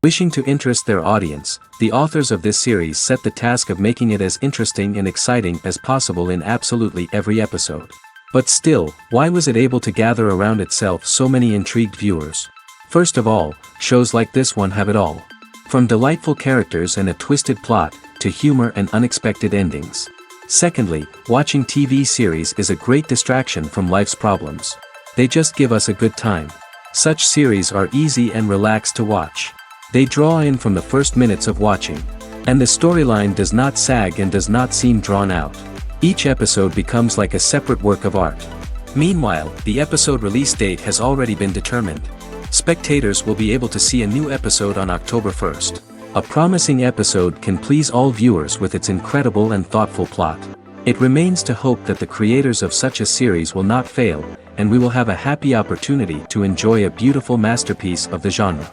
Wishing to interest their audience, the authors of this series set the task of making it as interesting and exciting as possible in absolutely every episode. But still, why was it able to gather around itself so many intrigued viewers? First of all, shows like this one have it all. From delightful characters and a twisted plot, to humor and unexpected endings. Secondly, watching TV series is a great distraction from life's problems. They just give us a good time. Such series are easy and relaxed to watch. They draw in from the first minutes of watching. And the storyline does not sag and does not seem drawn out. Each episode becomes like a separate work of art. Meanwhile, the episode release date has already been determined. Spectators will be able to see a new episode on October 1st. A promising episode can please all viewers with its incredible and thoughtful plot. It remains to hope that the creators of such a series will not fail, and we will have a happy opportunity to enjoy a beautiful masterpiece of the genre.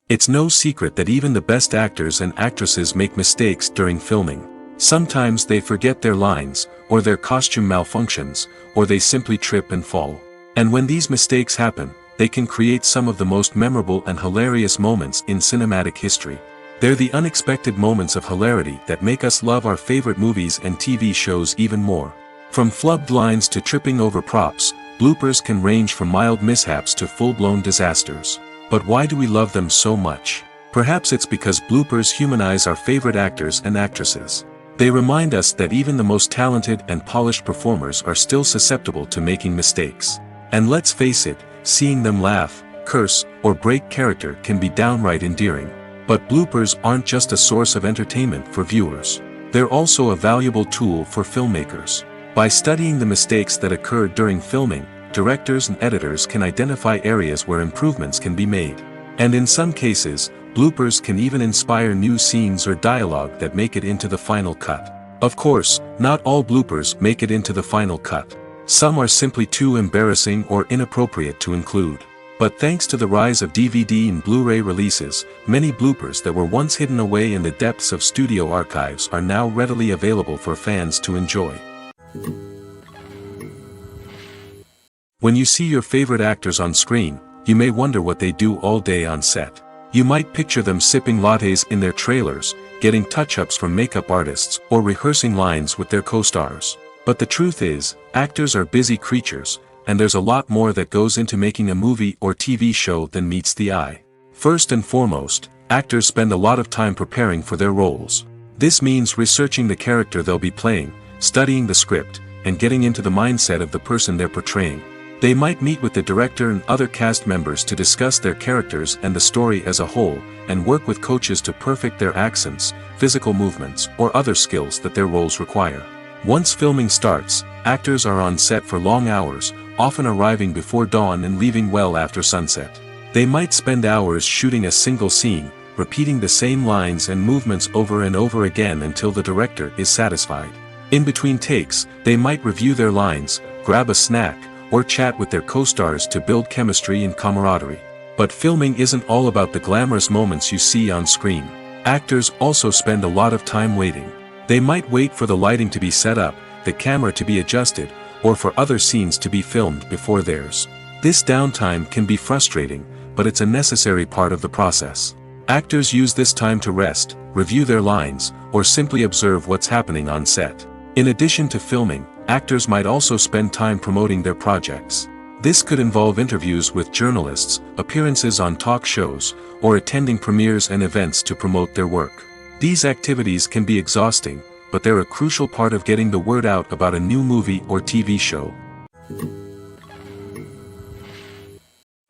It's no secret that even the best actors and actresses make mistakes during filming. Sometimes they forget their lines, or their costume malfunctions, or they simply trip and fall. And when these mistakes happen, they can create some of the most memorable and hilarious moments in cinematic history. They're the unexpected moments of hilarity that make us love our favorite movies and TV shows even more. From flubbed lines to tripping over props, bloopers can range from mild mishaps to full-blown disasters. But why do we love them so much? Perhaps it's because bloopers humanize our favorite actors and actresses. They remind us that even the most talented and polished performers are still susceptible to making mistakes. And let's face it, seeing them laugh, curse, or break character can be downright endearing. But bloopers aren't just a source of entertainment for viewers. They're also a valuable tool for filmmakers. By studying the mistakes that occurred during filming, directors and editors can identify areas where improvements can be made. And in some cases, bloopers can even inspire new scenes or dialogue that make it into the final cut. Of course, not all bloopers make it into the final cut. Some are simply too embarrassing or inappropriate to include. But thanks to the rise of DVD and Blu-ray releases, many bloopers that were once hidden away in the depths of studio archives are now readily available for fans to enjoy. When you see your favorite actors on screen, you may wonder what they do all day on set. You might picture them sipping lattes in their trailers, getting touch-ups from makeup artists, or rehearsing lines with their co-stars. But the truth is, actors are busy creatures, and there's a lot more that goes into making a movie or TV show than meets the eye. First and foremost, actors spend a lot of time preparing for their roles. This means researching the character they'll be playing, studying the script, and getting into the mindset of the person they're portraying. They might meet with the director and other cast members to discuss their characters and the story as a whole, and work with coaches to perfect their accents, physical movements, or other skills that their roles require. Once filming starts, actors are on set for long hours, often arriving before dawn and leaving well after sunset. They might spend hours shooting a single scene, repeating the same lines and movements over and over again until the director is satisfied. In between takes, they might review their lines, grab a snack, or chat with their co-stars to build chemistry and camaraderie. But filming isn't all about the glamorous moments you see on screen. Actors also spend a lot of time waiting. They might wait for the lighting to be set up, the camera to be adjusted, or for other scenes to be filmed before theirs. This downtime can be frustrating, but it's a necessary part of the process. Actors use this time to rest, review their lines, or simply observe what's happening on set. In addition to filming, actors might also spend time promoting their projects. This could involve interviews with journalists, appearances on talk shows, or attending premieres and events to promote their work. These activities can be exhausting, but they're a crucial part of getting the word out about a new movie or TV show.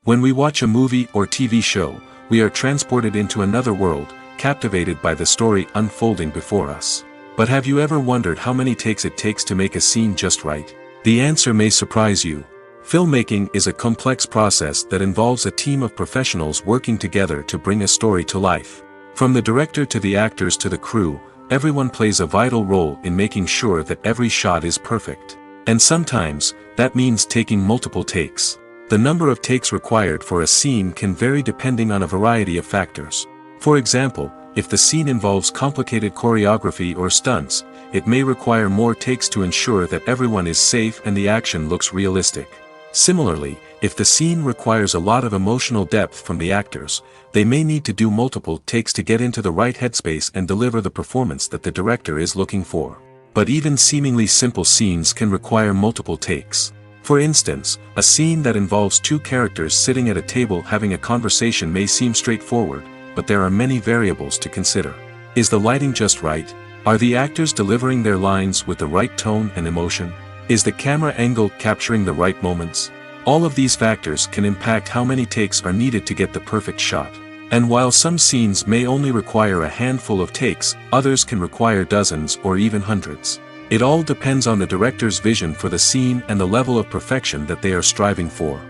When we watch a movie or TV show, we are transported into another world, captivated by the story unfolding before us. But have you ever wondered how many takes it takes to make a scene just right? The answer may surprise you. Filmmaking is a complex process that involves a team of professionals working together to bring a story to life. From the director to the actors to the crew, everyone plays a vital role in making sure that every shot is perfect. And sometimes, that means taking multiple takes. The number of takes required for a scene can vary depending on a variety of factors. For example, if the scene involves complicated choreography or stunts, it may require more takes to ensure that everyone is safe and the action looks realistic. Similarly, if the scene requires a lot of emotional depth from the actors, they may need to do multiple takes to get into the right headspace and deliver the performance that the director is looking for. But even seemingly simple scenes can require multiple takes. For instance, a scene that involves two characters sitting at a table having a conversation may seem straightforward, but there are many variables to consider. Is the lighting just right? Are the actors delivering their lines with the right tone and emotion? Is the camera angle capturing the right moments? All of these factors can impact how many takes are needed to get the perfect shot. And while some scenes may only require a handful of takes, others can require dozens or even hundreds. It all depends on the director's vision for the scene and the level of perfection that they are striving for.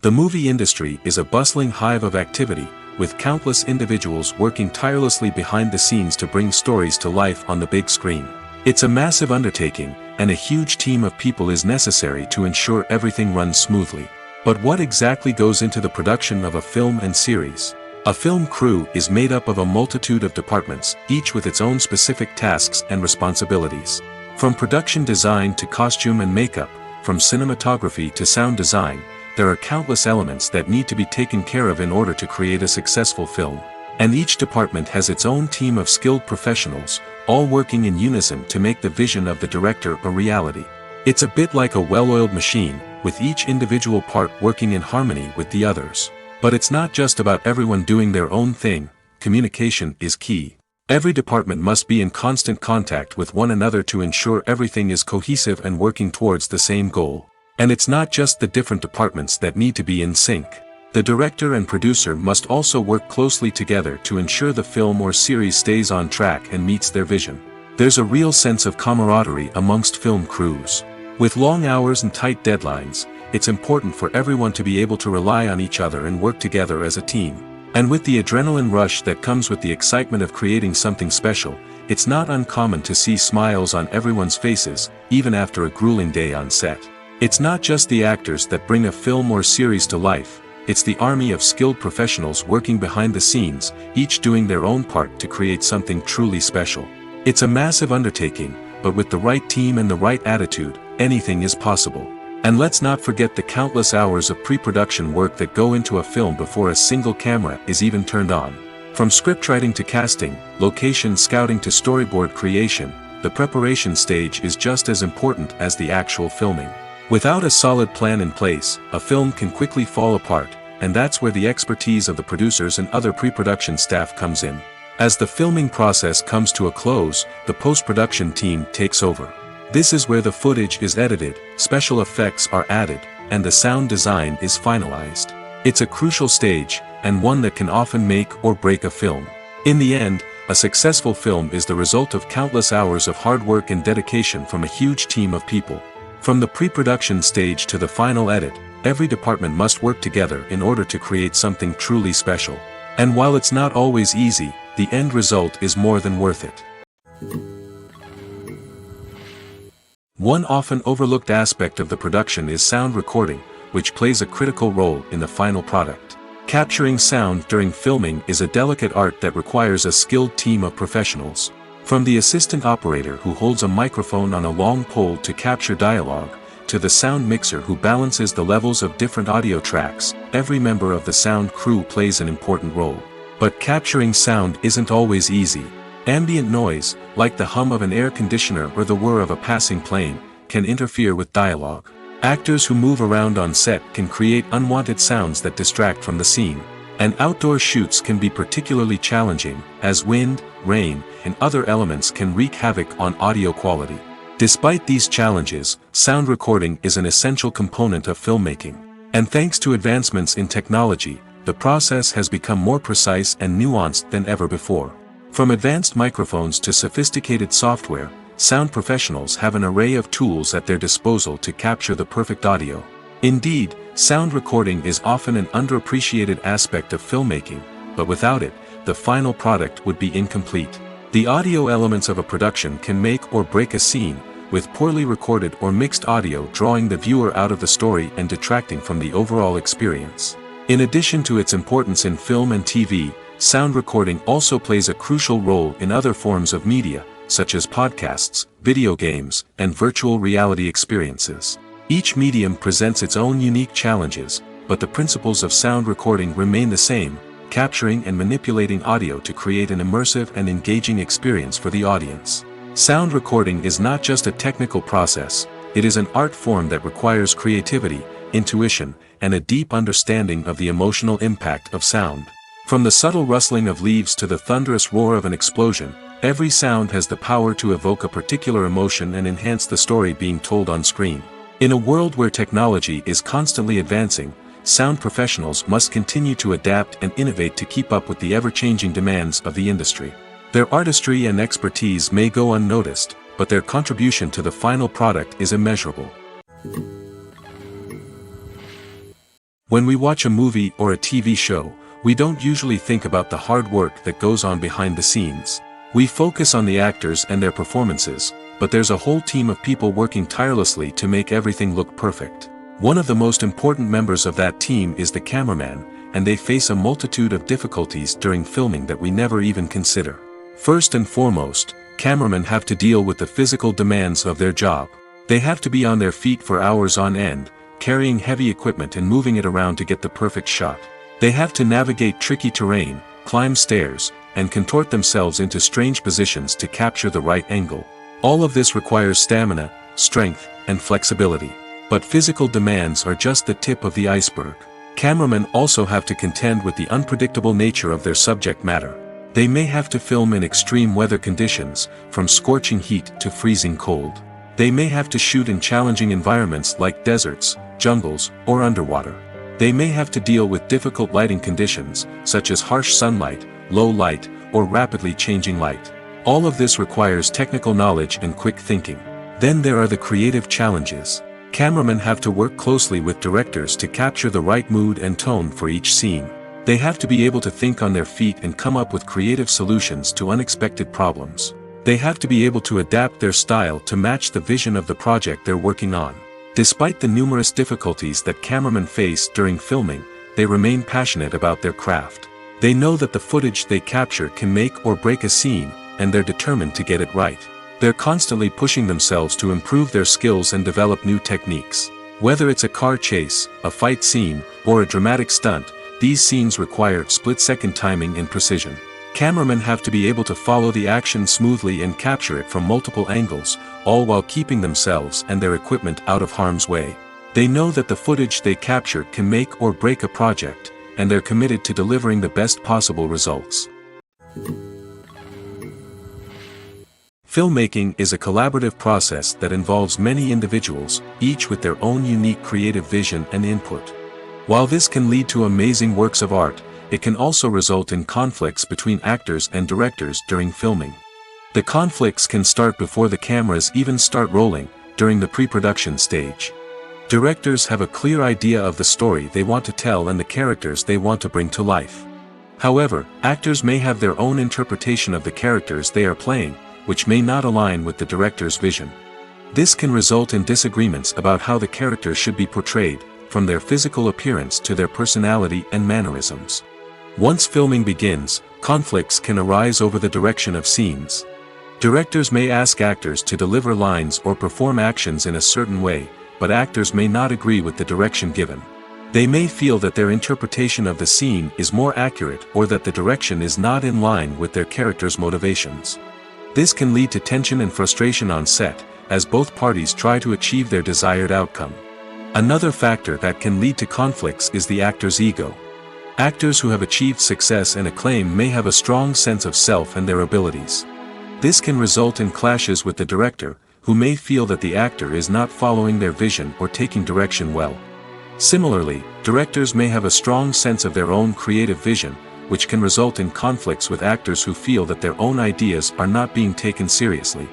The movie industry is a bustling hive of activity, with countless individuals working tirelessly behind the scenes to bring stories to life on the big screen. It's a massive undertaking, and a huge team of people is necessary to ensure everything runs smoothly. But what exactly goes into the production of a film and series? A film crew is made up of a multitude of departments, each with its own specific tasks and responsibilities. From production design to costume and makeup, from cinematography to sound design, there are countless elements that need to be taken care of in order to create a successful film. And each department has its own team of skilled professionals, all working in unison to make the vision of the director a reality. It's a bit like a well-oiled machine, with each individual part working in harmony with the others. But it's not just about everyone doing their own thing. Communication is key. Every department must be in constant contact with one another to ensure everything is cohesive and working towards the same goal. And it's not just the different departments that need to be in sync. The director and producer must also work closely together to ensure the film or series stays on track and meets their vision. There's a real sense of camaraderie amongst film crews. With long hours and tight deadlines, it's important for everyone to be able to rely on each other and work together as a team. And with the adrenaline rush that comes with the excitement of creating something special, it's not uncommon to see smiles on everyone's faces, even after a grueling day on set. It's not just the actors that bring a film or series to life, it's the army of skilled professionals working behind the scenes, each doing their own part to create something truly special. It's a massive undertaking, but with the right team and the right attitude, anything is possible. And let's not forget the countless hours of pre-production work that go into a film before a single camera is even turned on. From scriptwriting to casting, location scouting to storyboard creation, the preparation stage is just as important as the actual filming. Without a solid plan in place, a film can quickly fall apart, and that's where the expertise of the producers and other pre-production staff comes in. As the filming process comes to a close, the post-production team takes over. This is where the footage is edited, special effects are added, and the sound design is finalized. It's a crucial stage, and one that can often make or break a film. In the end, a successful film is the result of countless hours of hard work and dedication from a huge team of people. From the pre-production stage to the final edit, every department must work together in order to create something truly special. And while it's not always easy, the end result is more than worth it. One often overlooked aspect of the production is sound recording, which plays a critical role in the final product. Capturing sound during filming is a delicate art that requires a skilled team of professionals. From the assistant operator who holds a microphone on a long pole to capture dialogue, to the sound mixer who balances the levels of different audio tracks, every member of the sound crew plays an important role. But capturing sound isn't always easy. Ambient noise, like the hum of an air conditioner or the whir of a passing plane, can interfere with dialogue. Actors who move around on set can create unwanted sounds that distract from the scene. And outdoor shoots can be particularly challenging, as wind, rain, and other elements can wreak havoc on audio quality. Despite these challenges, sound recording is an essential component of filmmaking. And thanks to advancements in technology, the process has become more precise and nuanced than ever before. From advanced microphones to sophisticated software, sound professionals have an array of tools at their disposal to capture the perfect audio. Indeed, sound recording is often an underappreciated aspect of filmmaking, but without it, the final product would be incomplete. The audio elements of a production can make or break a scene, with poorly recorded or mixed audio drawing the viewer out of the story and detracting from the overall experience. In addition to its importance in film and TV, sound recording also plays a crucial role in other forms of media, such as podcasts, video games, and virtual reality experiences. Each medium presents its own unique challenges, but the principles of sound recording remain the same, capturing and manipulating audio to create an immersive and engaging experience for the audience. Sound recording is not just a technical process, it is an art form that requires creativity, intuition, and a deep understanding of the emotional impact of sound. From the subtle rustling of leaves to the thunderous roar of an explosion, every sound has the power to evoke a particular emotion and enhance the story being told on screen. In a world where technology is constantly advancing, sound professionals must continue to adapt and innovate to keep up with the ever-changing demands of the industry. Their artistry and expertise may go unnoticed, but their contribution to the final product is immeasurable. When we watch a movie or a TV show, we don't usually think about the hard work that goes on behind the scenes. We focus on the actors and their performances, but there's a whole team of people working tirelessly to make everything look perfect. One of the most important members of that team is the cameraman, and they face a multitude of difficulties during filming that we never even consider. First and foremost, cameramen have to deal with the physical demands of their job. They have to be on their feet for hours on end, carrying heavy equipment and moving it around to get the perfect shot. They have to navigate tricky terrain, climb stairs, and contort themselves into strange positions to capture the right angle. All of this requires stamina, strength, and flexibility. But physical demands are just the tip of the iceberg. Cameramen also have to contend with the unpredictable nature of their subject matter. They may have to film in extreme weather conditions, from scorching heat to freezing cold. They may have to shoot in challenging environments like deserts, jungles, or underwater. They may have to deal with difficult lighting conditions, such as harsh sunlight, low light, or rapidly changing light. All of this requires technical knowledge and quick thinking. Then there are the creative challenges. Cameramen have to work closely with directors to capture the right mood and tone for each scene. They have to be able to think on their feet and come up with creative solutions to unexpected problems. They have to be able to adapt their style to match the vision of the project they're working on. Despite the numerous difficulties that cameramen face during filming, they remain passionate about their craft. They know that the footage they capture can make or break a scene, and they're determined to get it right. They're constantly pushing themselves to improve their skills and develop new techniques. Whether it's a car chase, a fight scene, or a dramatic stunt, these scenes require split-second timing and precision. Cameramen have to be able to follow the action smoothly and capture it from multiple angles, all while keeping themselves and their equipment out of harm's way. They know that the footage they capture can make or break a project, and they're committed to delivering the best possible results. Filmmaking is a collaborative process that involves many individuals, each with their own unique creative vision and input. While this can lead to amazing works of art, it can also result in conflicts between actors and directors during filming. The conflicts can start before the cameras even start rolling, during the pre-production stage. Directors have a clear idea of the story they want to tell and the characters they want to bring to life. However, actors may have their own interpretation of the characters they are playing, which may not align with the director's vision. This can result in disagreements about how the characters should be portrayed, from their physical appearance to their personality and mannerisms. Once filming begins, conflicts can arise over the direction of scenes. Directors may ask actors to deliver lines or perform actions in a certain way, but actors may not agree with the direction given. They may feel that their interpretation of the scene is more accurate or that the direction is not in line with their character's motivations. This can lead to tension and frustration on set, as both parties try to achieve their desired outcome. Another factor that can lead to conflicts is the actor's ego. Actors who have achieved success and acclaim may have a strong sense of self and their abilities. This can result in clashes with the director, who may feel that the actor is not following their vision or taking direction well. Similarly, directors may have a strong sense of their own creative vision, which can result in conflicts with actors who feel that their own ideas are not being taken seriously.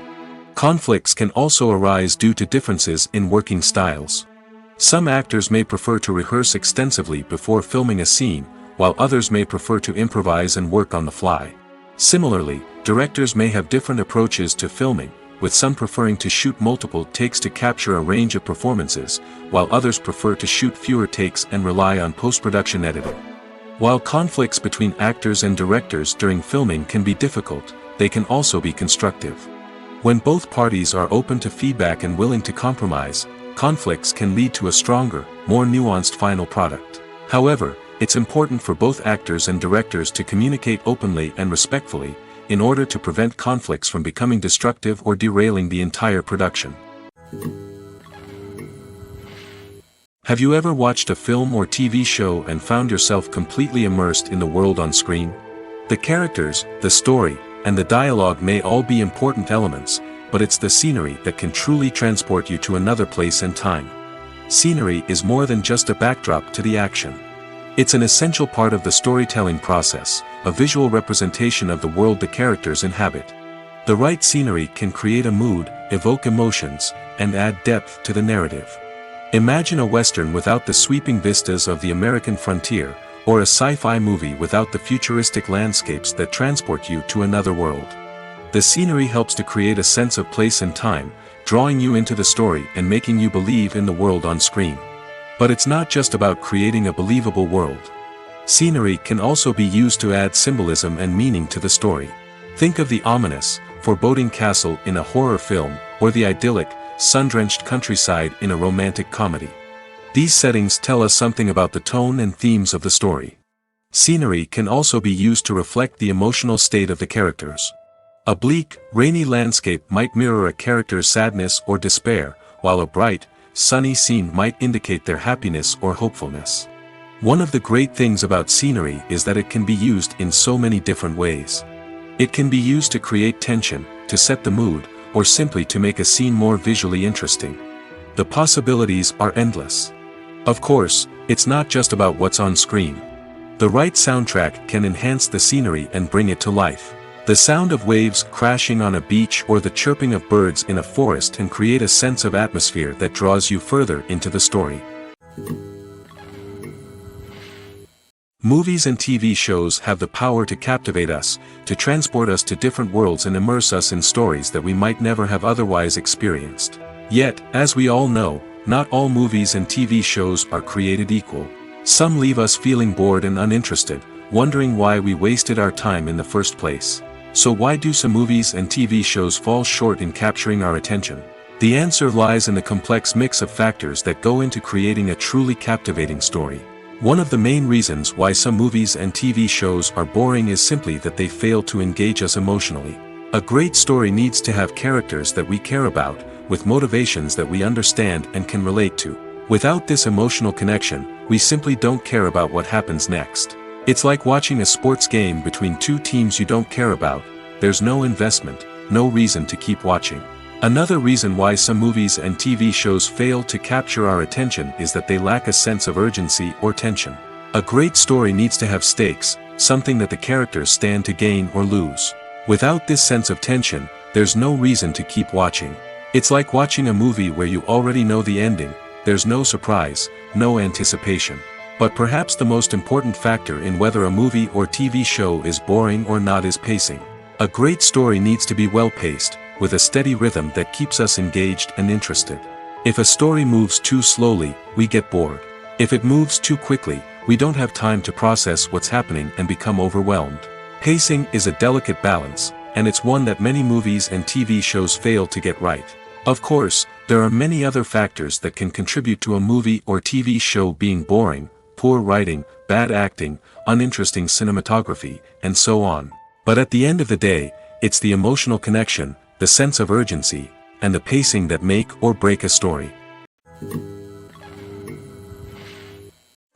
Conflicts can also arise due to differences in working styles. Some actors may prefer to rehearse extensively before filming a scene, while others may prefer to improvise and work on the fly. Similarly, directors may have different approaches to filming, with some preferring to shoot multiple takes to capture a range of performances, while others prefer to shoot fewer takes and rely on post-production editing. While conflicts between actors and directors during filming can be difficult, they can also be constructive. When both parties are open to feedback and willing to compromise, conflicts can lead to a stronger, more nuanced final product. However, it's important for both actors and directors to communicate openly and respectfully, in order to prevent conflicts from becoming destructive or derailing the entire production. Have you ever watched a film or TV show and found yourself completely immersed in the world on screen? The characters, the story, and the dialogue may all be important elements, but it's the scenery that can truly transport you to another place and time. Scenery is more than just a backdrop to the action. It's an essential part of the storytelling process, a visual representation of the world the characters inhabit. The right scenery can create a mood, evoke emotions, and add depth to the narrative. Imagine a Western without the sweeping vistas of the American frontier, or a sci-fi movie without the futuristic landscapes that transport you to another world. The scenery helps to create a sense of place and time, drawing you into the story and making you believe in the world on screen. But it's not just about creating a believable world. Scenery can also be used to add symbolism and meaning to the story. Think of the ominous, foreboding castle in a horror film, or the idyllic, sun-drenched countryside in a romantic comedy. These settings tell us something about the tone and themes of the story. Scenery can also be used to reflect the emotional state of the characters. A bleak, rainy landscape might mirror a character's sadness or despair, while a bright, sunny scene might indicate their happiness or hopefulness. One of the great things about scenery is that it can be used in so many different ways. It can be used to create tension, to set the mood, or simply to make a scene more visually interesting. The possibilities are endless. Of course, it's not just about what's on screen. The right soundtrack can enhance the scenery and bring it to life. The sound of waves crashing on a beach or the chirping of birds in a forest can create a sense of atmosphere that draws you further into the story. Movies and TV shows have the power to captivate us, to transport us to different worlds and immerse us in stories that we might never have otherwise experienced. Yet, as we all know, not all movies and TV shows are created equal. Some leave us feeling bored and uninterested, wondering why we wasted our time in the first place. So why do some movies and TV shows fall short in capturing our attention? The answer lies in the complex mix of factors that go into creating a truly captivating story. One of the main reasons why some movies and TV shows are boring is simply that they fail to engage us emotionally. A great story needs to have characters that we care about, with motivations that we understand and can relate to. Without this emotional connection, we simply don't care about what happens next. It's like watching a sports game between two teams you don't care about. There's no investment, no reason to keep watching. Another reason why some movies and TV shows fail to capture our attention is that they lack a sense of urgency or tension. A great story needs to have stakes, something that the characters stand to gain or lose. Without this sense of tension, there's no reason to keep watching. It's like watching a movie where you already know the ending. There's no surprise, no anticipation. But perhaps the most important factor in whether a movie or TV show is boring or not is pacing. A great story needs to be well-paced, with a steady rhythm that keeps us engaged and interested. If a story moves too slowly, we get bored. If it moves too quickly, we don't have time to process what's happening and become overwhelmed. Pacing is a delicate balance, and it's one that many movies and TV shows fail to get right. Of course, there are many other factors that can contribute to a movie or TV show being boring: poor writing, bad acting, uninteresting cinematography, and so on. But at the end of the day, it's the emotional connection, the sense of urgency, and the pacing that make or break a story.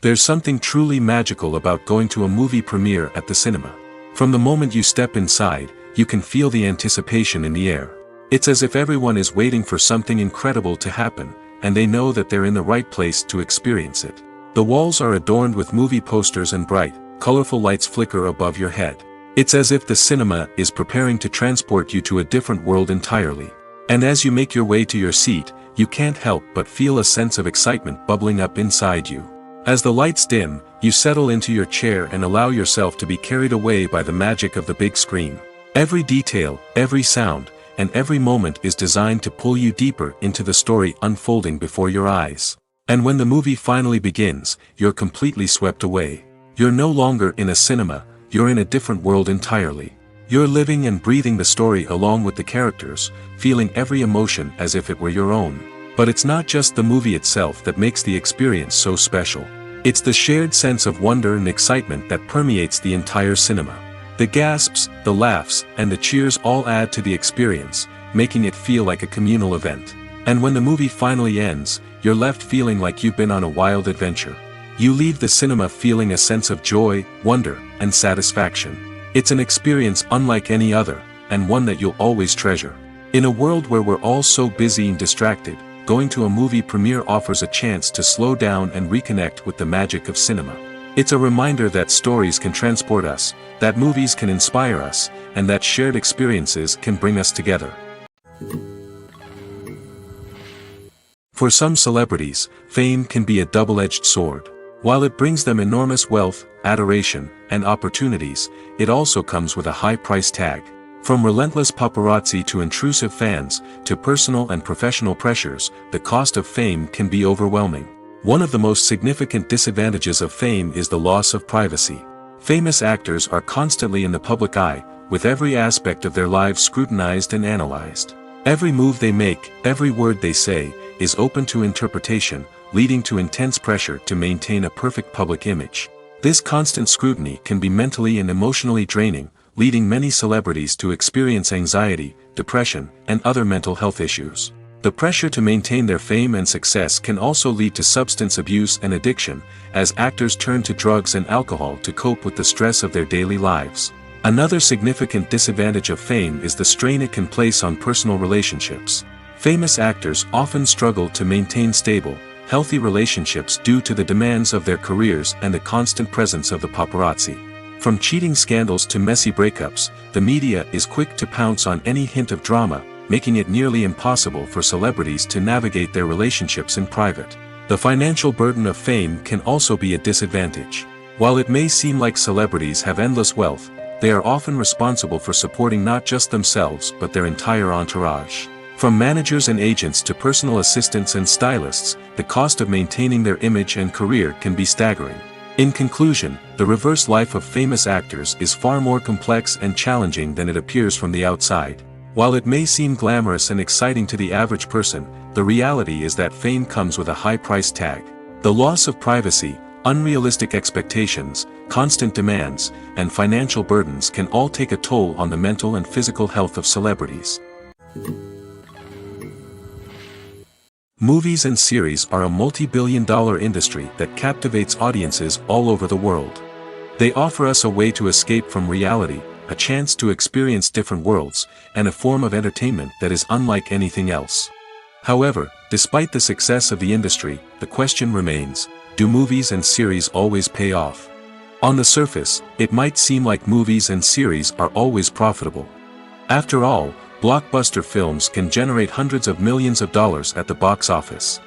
There's something truly magical about going to a movie premiere at the cinema. From the moment you step inside, you can feel the anticipation in the air. It's as if everyone is waiting for something incredible to happen, and they know that they're in the right place to experience it. The walls are adorned with movie posters and bright, colorful lights flicker above your head. It's as if the cinema is preparing to transport you to a different world entirely. And as you make your way to your seat, you can't help but feel a sense of excitement bubbling up inside you. As the lights dim, you settle into your chair and allow yourself to be carried away by the magic of the big screen. Every detail, every sound, and every moment is designed to pull you deeper into the story unfolding before your eyes. And when the movie finally begins, you're completely swept away. You're no longer in a cinema, you're in a different world entirely. You're living and breathing the story along with the characters, feeling every emotion as if it were your own. But it's not just the movie itself that makes the experience so special. It's the shared sense of wonder and excitement that permeates the entire cinema. The gasps, the laughs, and the cheers all add to the experience, making it feel like a communal event. And when the movie finally ends, you're left feeling like you've been on a wild adventure. You leave the cinema feeling a sense of joy, wonder, and satisfaction. It's an experience unlike any other, and one that you'll always treasure. In a world where we're all so busy and distracted, going to a movie premiere offers a chance to slow down and reconnect with the magic of cinema. It's a reminder that stories can transport us, that movies can inspire us, and that shared experiences can bring us together. For some celebrities, fame can be a double-edged sword. While it brings them enormous wealth, adoration, and opportunities, it also comes with a high price tag. From relentless paparazzi to intrusive fans, to personal and professional pressures, the cost of fame can be overwhelming. One of the most significant disadvantages of fame is the loss of privacy. Famous actors are constantly in the public eye, with every aspect of their lives scrutinized and analyzed. Every move they make, every word they say, is open to interpretation, leading to intense pressure to maintain a perfect public image. This constant scrutiny can be mentally and emotionally draining, leading many celebrities to experience anxiety, depression, and other mental health issues. The pressure to maintain their fame and success can also lead to substance abuse and addiction, as actors turn to drugs and alcohol to cope with the stress of their daily lives. Another significant disadvantage of fame is the strain it can place on personal relationships. Famous actors often struggle to maintain stable, healthy relationships due to the demands of their careers and the constant presence of the paparazzi. From cheating scandals to messy breakups, the media is quick to pounce on any hint of drama, making it nearly impossible for celebrities to navigate their relationships in private. The financial burden of fame can also be a disadvantage. While it may seem like celebrities have endless wealth, they are often responsible for supporting not just themselves but their entire entourage. From managers and agents to personal assistants and stylists, the cost of maintaining their image and career can be staggering. In conclusion, the reverse life of famous actors is far more complex and challenging than it appears from the outside. While it may seem glamorous and exciting to the average person, the reality is that fame comes with a high price tag. The loss of privacy, unrealistic expectations, constant demands, and financial burdens can all take a toll on the mental and physical health of celebrities. Movies and series are a multi-billion-dollar industry that captivates audiences all over the world. They offer us a way to escape from reality, a chance to experience different worlds, and a form of entertainment that is unlike anything else. However, despite the success of the industry, the question remains, do movies and series always pay off? On the surface, it might seem like movies and series are always profitable. After all, blockbuster films can generate hundreds of millions of dollars at the box office.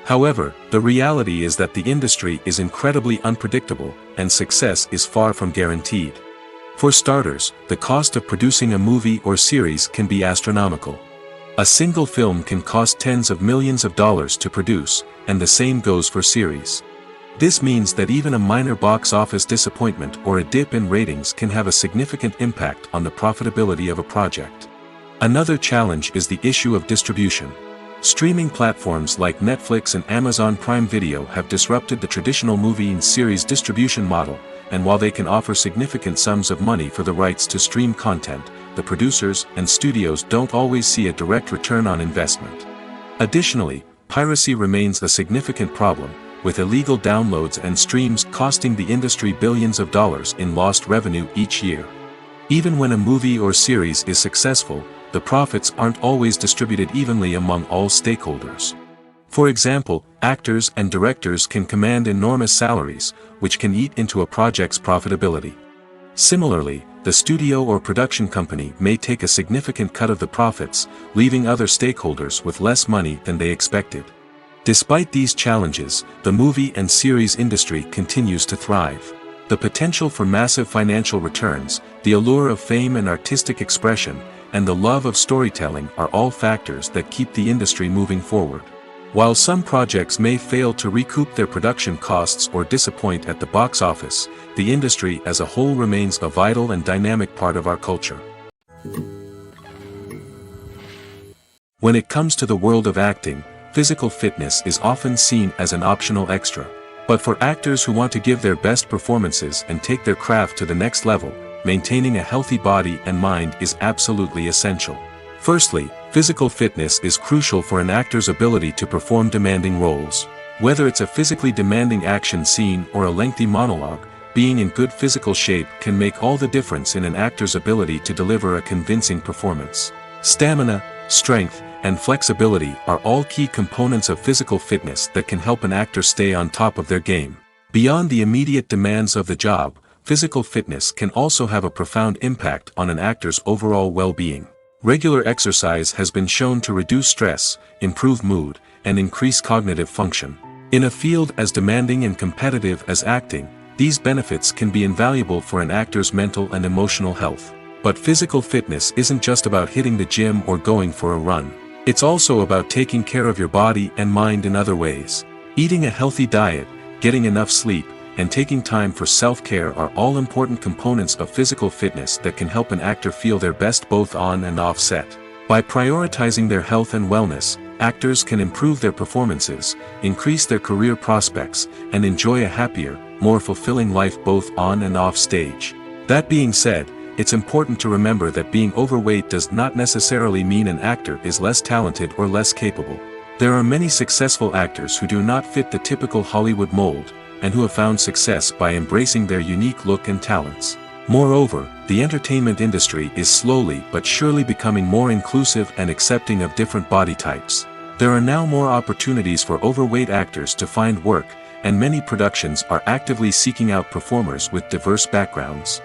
However, the reality is that the industry is incredibly unpredictable, and success is far from guaranteed. For starters, the cost of producing a movie or series can be astronomical. A single film can cost tens of millions of dollars to produce, and the same goes for series. This means that even a minor box office disappointment or a dip in ratings can have a significant impact on the profitability of a project. Another challenge is the issue of distribution. Streaming platforms like Netflix and Amazon Prime Video have disrupted the traditional movie and series distribution model, and while they can offer significant sums of money for the rights to stream content, the producers and studios don't always see a direct return on investment. Additionally, piracy remains a significant problem, with illegal downloads and streams costing the industry billions of dollars in lost revenue each year. Even when a movie or series is successful, the profits aren't always distributed evenly among all stakeholders. For example, actors and directors can command enormous salaries, which can eat into a project's profitability. Similarly, the studio or production company may take a significant cut of the profits, leaving other stakeholders with less money than they expected. Despite these challenges, the movie and series industry continues to thrive. The potential for massive financial returns, the allure of fame and artistic expression, and the love of storytelling are all factors that keep the industry moving forward. While some projects may fail to recoup their production costs or disappoint at the box office, the industry as a whole remains a vital and dynamic part of our culture. When it comes to the world of acting, physical fitness is often seen as an optional extra. But for actors who want to give their best performances and take their craft to the next level, maintaining a healthy body and mind is absolutely essential. Firstly, physical fitness is crucial for an actor's ability to perform demanding roles. Whether it's a physically demanding action scene or a lengthy monologue, being in good physical shape can make all the difference in an actor's ability to deliver a convincing performance. Stamina, strength, and flexibility are all key components of physical fitness that can help an actor stay on top of their game. Beyond the immediate demands of the job, physical fitness can also have a profound impact on an actor's overall well-being. Regular exercise has been shown to reduce stress, improve mood, and increase cognitive function. In a field as demanding and competitive as acting, these benefits can be invaluable for an actor's mental and emotional health. But physical fitness isn't just about hitting the gym or going for a run. It's also about taking care of your body and mind in other ways. Eating a healthy diet, getting enough sleep, and taking time for self-care are all important components of physical fitness that can help an actor feel their best both on and off set. By prioritizing their health and wellness, actors can improve their performances, increase their career prospects, and enjoy a happier, more fulfilling life both on and off stage. That being said, it's important to remember that being overweight does not necessarily mean an actor is less talented or less capable. There are many successful actors who do not fit the typical Hollywood mold, and who have found success by embracing their unique look and talents. Moreover, the entertainment industry is slowly but surely becoming more inclusive and accepting of different body types. There are now more opportunities for overweight actors to find work, and many productions are actively seeking out performers with diverse backgrounds.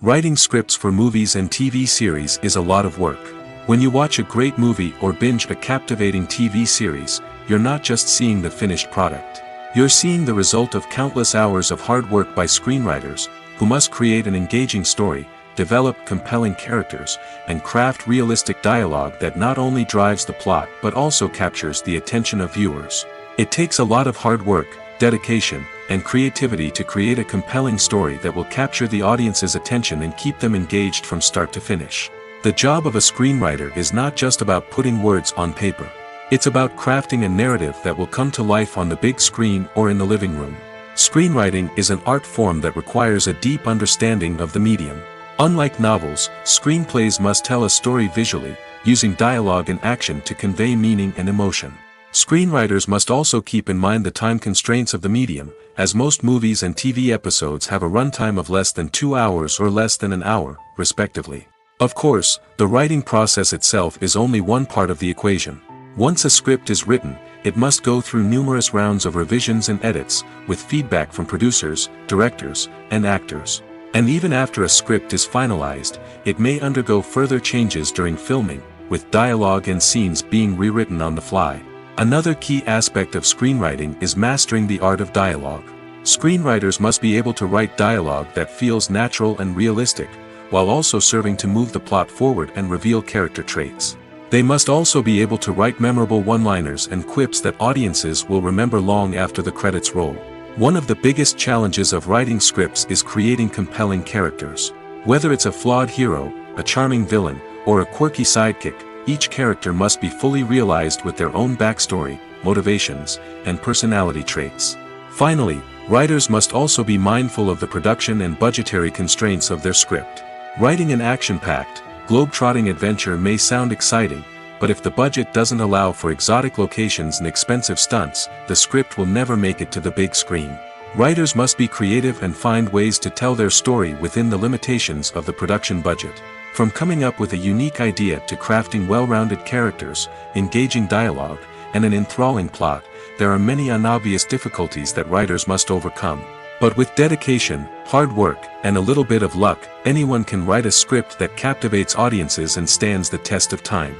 Writing scripts for movies and TV series is a lot of work. When you watch a great movie or binge a captivating TV series, you're not just seeing the finished product. You're seeing the result of countless hours of hard work by screenwriters, who must create an engaging story, develop compelling characters, and craft realistic dialogue that not only drives the plot but also captures the attention of viewers. It takes a lot of hard work, dedication, and creativity to create a compelling story that will capture the audience's attention and keep them engaged from start to finish. The job of a screenwriter is not just about putting words on paper. It's about crafting a narrative that will come to life on the big screen or in the living room. Screenwriting is an art form that requires a deep understanding of the medium. Unlike novels, screenplays must tell a story visually, using dialogue and action to convey meaning and emotion. Screenwriters must also keep in mind the time constraints of the medium, as most movies and TV episodes have a runtime of less than 2 hours or less than an hour, respectively. Of course, the writing process itself is only one part of the equation. Once a script is written, it must go through numerous rounds of revisions and edits, with feedback from producers, directors, and actors. And even after a script is finalized, it may undergo further changes during filming, with dialogue and scenes being rewritten on the fly. Another key aspect of screenwriting is mastering the art of dialogue. Screenwriters must be able to write dialogue that feels natural and realistic, while also serving to move the plot forward and reveal character traits. They must also be able to write memorable one-liners and quips that audiences will remember long after the credits roll. One of the biggest challenges of writing scripts is creating compelling characters. Whether it's a flawed hero, a charming villain, or a quirky sidekick, each character must be fully realized with their own backstory, motivations, and personality traits. Finally, writers must also be mindful of the production and budgetary constraints of their script. Writing an action-packed, globe-trotting adventure may sound exciting, but if the budget doesn't allow for exotic locations and expensive stunts, the script will never make it to the big screen. Writers must be creative and find ways to tell their story within the limitations of the production budget. From coming up with a unique idea to crafting well-rounded characters, engaging dialogue, and an enthralling plot, there are many unobvious difficulties that writers must overcome. But with dedication, hard work, and a little bit of luck, anyone can write a script that captivates audiences and stands the test of time.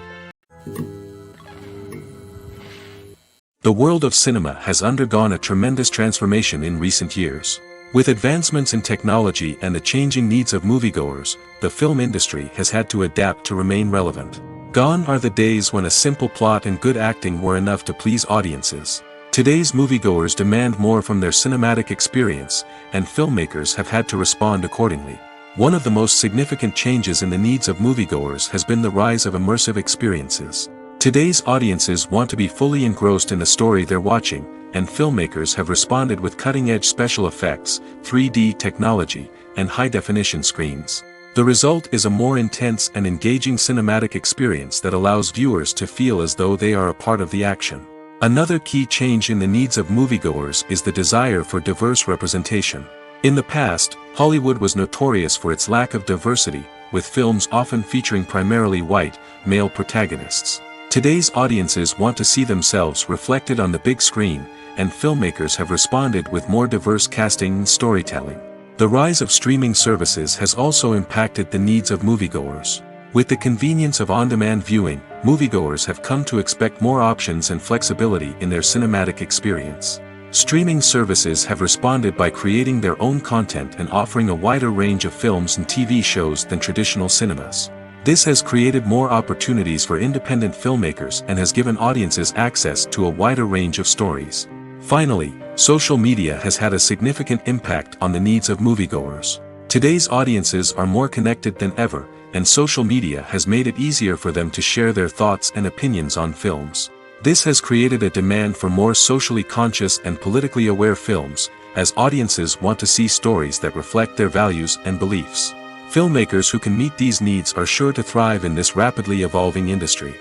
The world of cinema has undergone a tremendous transformation in recent years. With advancements in technology and the changing needs of moviegoers, the film industry has had to adapt to remain relevant. Gone are the days when a simple plot and good acting were enough to please audiences. Today's moviegoers demand more from their cinematic experience, and filmmakers have had to respond accordingly. One of the most significant changes in the needs of moviegoers has been the rise of immersive experiences. Today's audiences want to be fully engrossed in the story they're watching, and filmmakers have responded with cutting-edge special effects, 3D technology, and high-definition screens. The result is a more intense and engaging cinematic experience that allows viewers to feel as though they are a part of the action. Another key change in the needs of moviegoers is the desire for diverse representation. In the past, Hollywood was notorious for its lack of diversity, with films often featuring primarily white, male protagonists. Today's audiences want to see themselves reflected on the big screen, and filmmakers have responded with more diverse casting and storytelling. The rise of streaming services has also impacted the needs of moviegoers. With the convenience of on-demand viewing, moviegoers have come to expect more options and flexibility in their cinematic experience. Streaming services have responded by creating their own content and offering a wider range of films and TV shows than traditional cinemas. This has created more opportunities for independent filmmakers and has given audiences access to a wider range of stories. Finally, social media has had a significant impact on the needs of moviegoers. Today's audiences are more connected than ever, and social media has made it easier for them to share their thoughts and opinions on films. This has created a demand for more socially conscious and politically aware films, as audiences want to see stories that reflect their values and beliefs. Filmmakers who can meet these needs are sure to thrive in this rapidly evolving industry.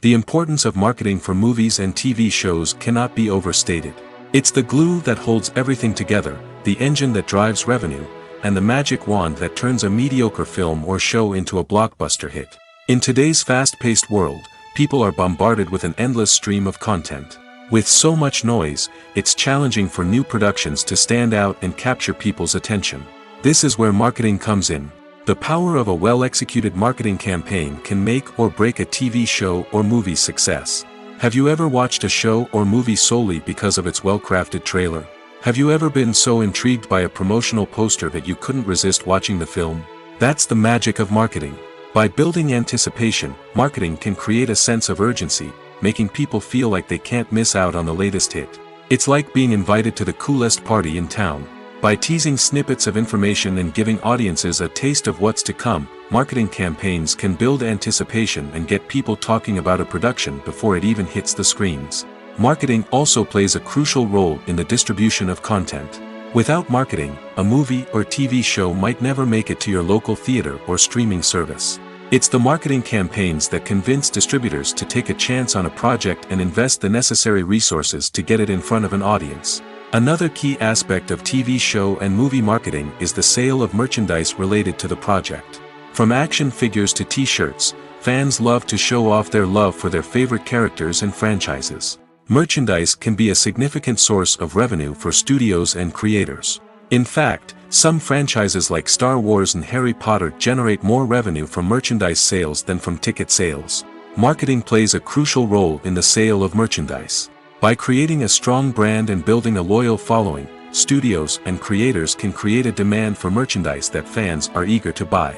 The importance of marketing for movies and TV shows cannot be overstated. It's the glue that holds everything together, the engine that drives revenue, and the magic wand that turns a mediocre film or show into a blockbuster hit. In today's fast-paced world, people are bombarded with an endless stream of content. With so much noise, it's challenging for new productions to stand out and capture people's attention. This is where marketing comes in. The power of a well-executed marketing campaign can make or break a TV show or movie's success. Have you ever watched a show or movie solely because of its well-crafted trailer? Have you ever been so intrigued by a promotional poster that you couldn't resist watching the film? That's the magic of marketing. By building anticipation, marketing can create a sense of urgency, making people feel like they can't miss out on the latest hit. It's like being invited to the coolest party in town. By teasing snippets of information and giving audiences a taste of what's to come, marketing campaigns can build anticipation and get people talking about a production before it even hits the screens. Marketing also plays a crucial role in the distribution of content. Without marketing, a movie or TV show might never make it to your local theater or streaming service. It's the marketing campaigns that convince distributors to take a chance on a project and invest the necessary resources to get it in front of an audience. Another key aspect of TV show and movie marketing is the sale of merchandise related to the project. From action figures to t-shirts, fans love to show off their love for their favorite characters and franchises. Merchandise can be a significant source of revenue for studios and creators. In fact, some franchises like Star Wars and Harry Potter generate more revenue from merchandise sales than from ticket sales. Marketing plays a crucial role in the sale of merchandise. By creating a strong brand and building a loyal following, studios and creators can create a demand for merchandise that fans are eager to buy.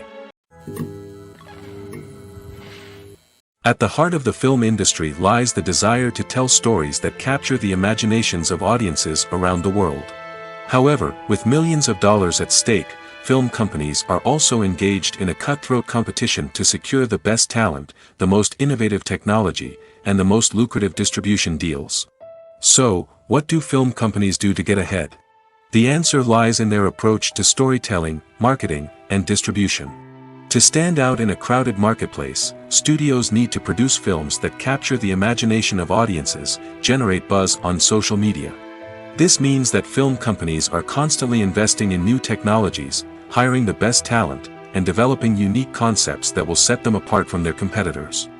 At the heart of the film industry lies the desire to tell stories that capture the imaginations of audiences around the world. However, with millions of dollars at stake, film companies are also engaged in a cutthroat competition to secure the best talent, the most innovative technology, and the most lucrative distribution deals. So, what do film companies do to get ahead? The answer lies in their approach to storytelling, marketing, and distribution. To stand out in a crowded marketplace, studios need to produce films that capture the imagination of audiences, generate buzz on social media. This means that film companies are constantly investing in new technologies, hiring the best talent, and developing unique concepts that will set them apart from their competitors.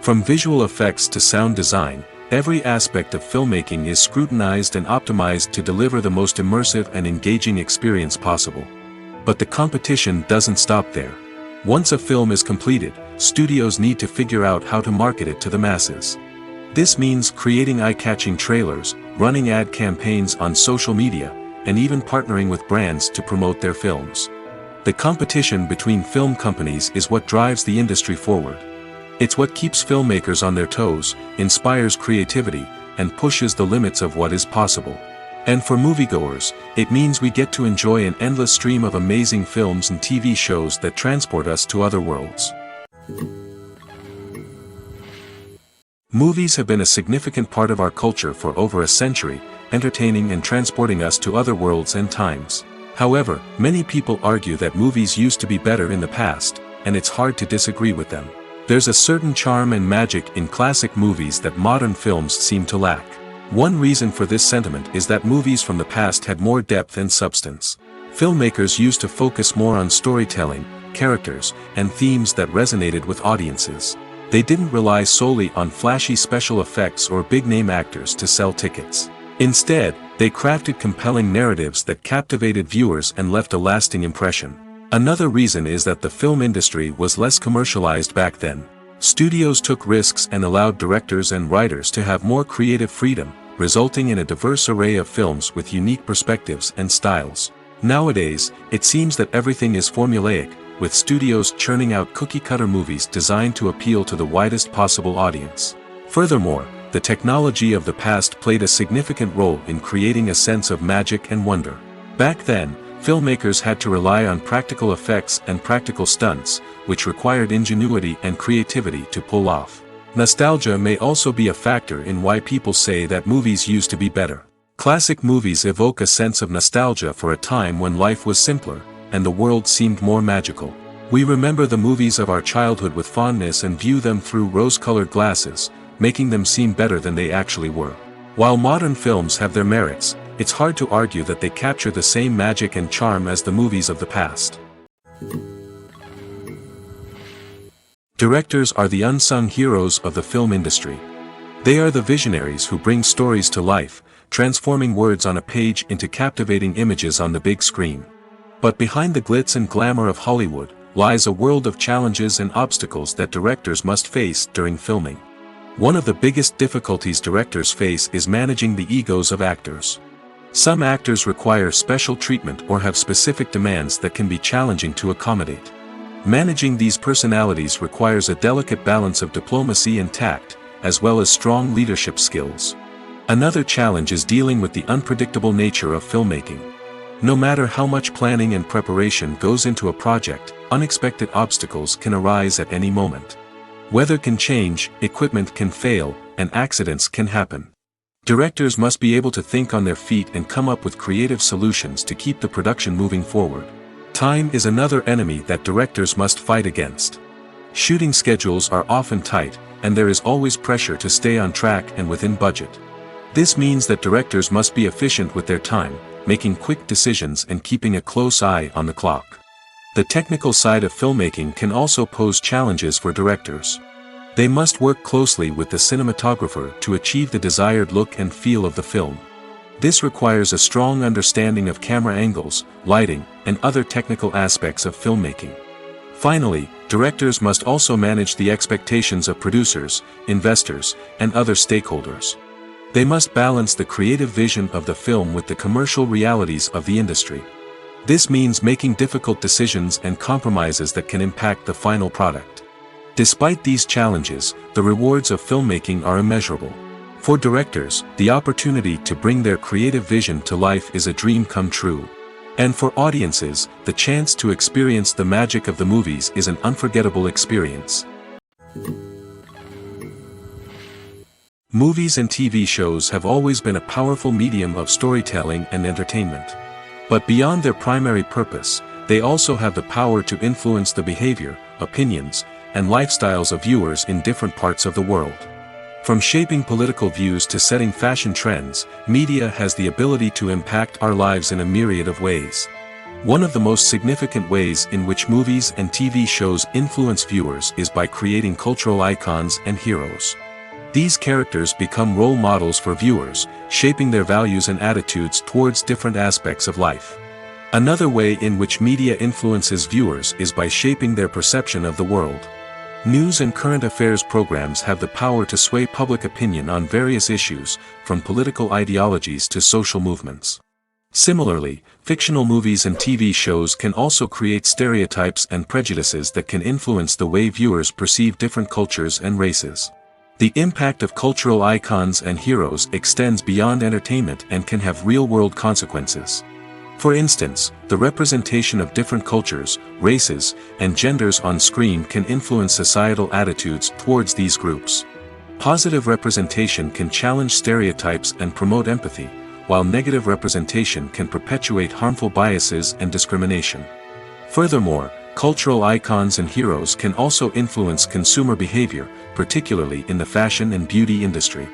From visual effects to sound design, every aspect of filmmaking is scrutinized and optimized to deliver the most immersive and engaging experience possible. But the competition doesn't stop there. Once a film is completed, studios need to figure out how to market it to the masses. This means creating eye-catching trailers, running ad campaigns on social media, and even partnering with brands to promote their films. The competition between film companies is what drives the industry forward. It's what keeps filmmakers on their toes, inspires creativity, and pushes the limits of what is possible. And for moviegoers, it means we get to enjoy an endless stream of amazing films and TV shows that transport us to other worlds. Movies have been a significant part of our culture for over a century, entertaining and transporting us to other worlds and times. However, many people argue that movies used to be better in the past, and it's hard to disagree with them. There's a certain charm and magic in classic movies that modern films seem to lack. One reason for this sentiment is that movies from the past had more depth and substance. Filmmakers used to focus more on storytelling, characters, and themes that resonated with audiences. They didn't rely solely on flashy special effects or big-name actors to sell tickets. Instead, they crafted compelling narratives that captivated viewers and left a lasting impression. Another reason is that the film industry was less commercialized back then. Studios took risks and allowed directors and writers to have more creative freedom, resulting in a diverse array of films with unique perspectives and styles. Nowadays, it seems that everything is formulaic, with studios churning out cookie-cutter movies designed to appeal to the widest possible audience. Furthermore, the technology of the past played a significant role in creating a sense of magic and wonder. Back then, filmmakers had to rely on practical effects and practical stunts, which required ingenuity and creativity to pull off. Nostalgia may also be a factor in why people say that movies used to be better. Classic movies evoke a sense of nostalgia for a time when life was simpler, and the world seemed more magical. We remember the movies of our childhood with fondness and view them through rose-colored glasses, making them seem better than they actually were. While modern films have their merits, it's hard to argue that they capture the same magic and charm as the movies of the past. Directors are the unsung heroes of the film industry. They are the visionaries who bring stories to life, transforming words on a page into captivating images on the big screen. But behind the glitz and glamour of Hollywood, lies a world of challenges and obstacles that directors must face during filming. One of the biggest difficulties directors face is managing the egos of actors. Some actors require special treatment or have specific demands that can be challenging to accommodate. Managing these personalities requires a delicate balance of diplomacy and tact, as well as strong leadership skills. Another challenge is dealing with the unpredictable nature of filmmaking. No matter how much planning and preparation goes into a project, unexpected obstacles can arise at any moment. Weather can change, equipment can fail, and accidents can happen. Directors must be able to think on their feet and come up with creative solutions to keep the production moving forward. Time is another enemy that directors must fight against. Shooting schedules are often tight, and there is always pressure to stay on track and within budget. This means that directors must be efficient with their time, making quick decisions and keeping a close eye on the clock. The technical side of filmmaking can also pose challenges for directors. They must work closely with the cinematographer to achieve the desired look and feel of the film. This requires a strong understanding of camera angles, lighting, and other technical aspects of filmmaking. Finally, directors must also manage the expectations of producers, investors, and other stakeholders. They must balance the creative vision of the film with the commercial realities of the industry. This means making difficult decisions and compromises that can impact the final product. Despite these challenges, the rewards of filmmaking are immeasurable. For directors, the opportunity to bring their creative vision to life is a dream come true. And for audiences, the chance to experience the magic of the movies is an unforgettable experience. Movies and TV shows have always been a powerful medium of storytelling and entertainment. But beyond their primary purpose, they also have the power to influence the behavior, opinions, and lifestyles of viewers in different parts of the world. From shaping political views to setting fashion trends, media has the ability to impact our lives in a myriad of ways. One of the most significant ways in which movies and TV shows influence viewers is by creating cultural icons and heroes. These characters become role models for viewers, shaping their values and attitudes towards different aspects of life. Another way in which media influences viewers is by shaping their perception of the world. News and current affairs programs have the power to sway public opinion on various issues, from political ideologies to social movements. Similarly, fictional movies and TV shows can also create stereotypes and prejudices that can influence the way viewers perceive different cultures and races. The impact of cultural icons and heroes extends beyond entertainment and can have real-world consequences. For instance, the representation of different cultures, races, and genders on screen can influence societal attitudes towards these groups. Positive representation can challenge stereotypes and promote empathy, while negative representation can perpetuate harmful biases and discrimination. Furthermore, cultural icons and heroes can also influence consumer behavior, particularly in the fashion and beauty industry.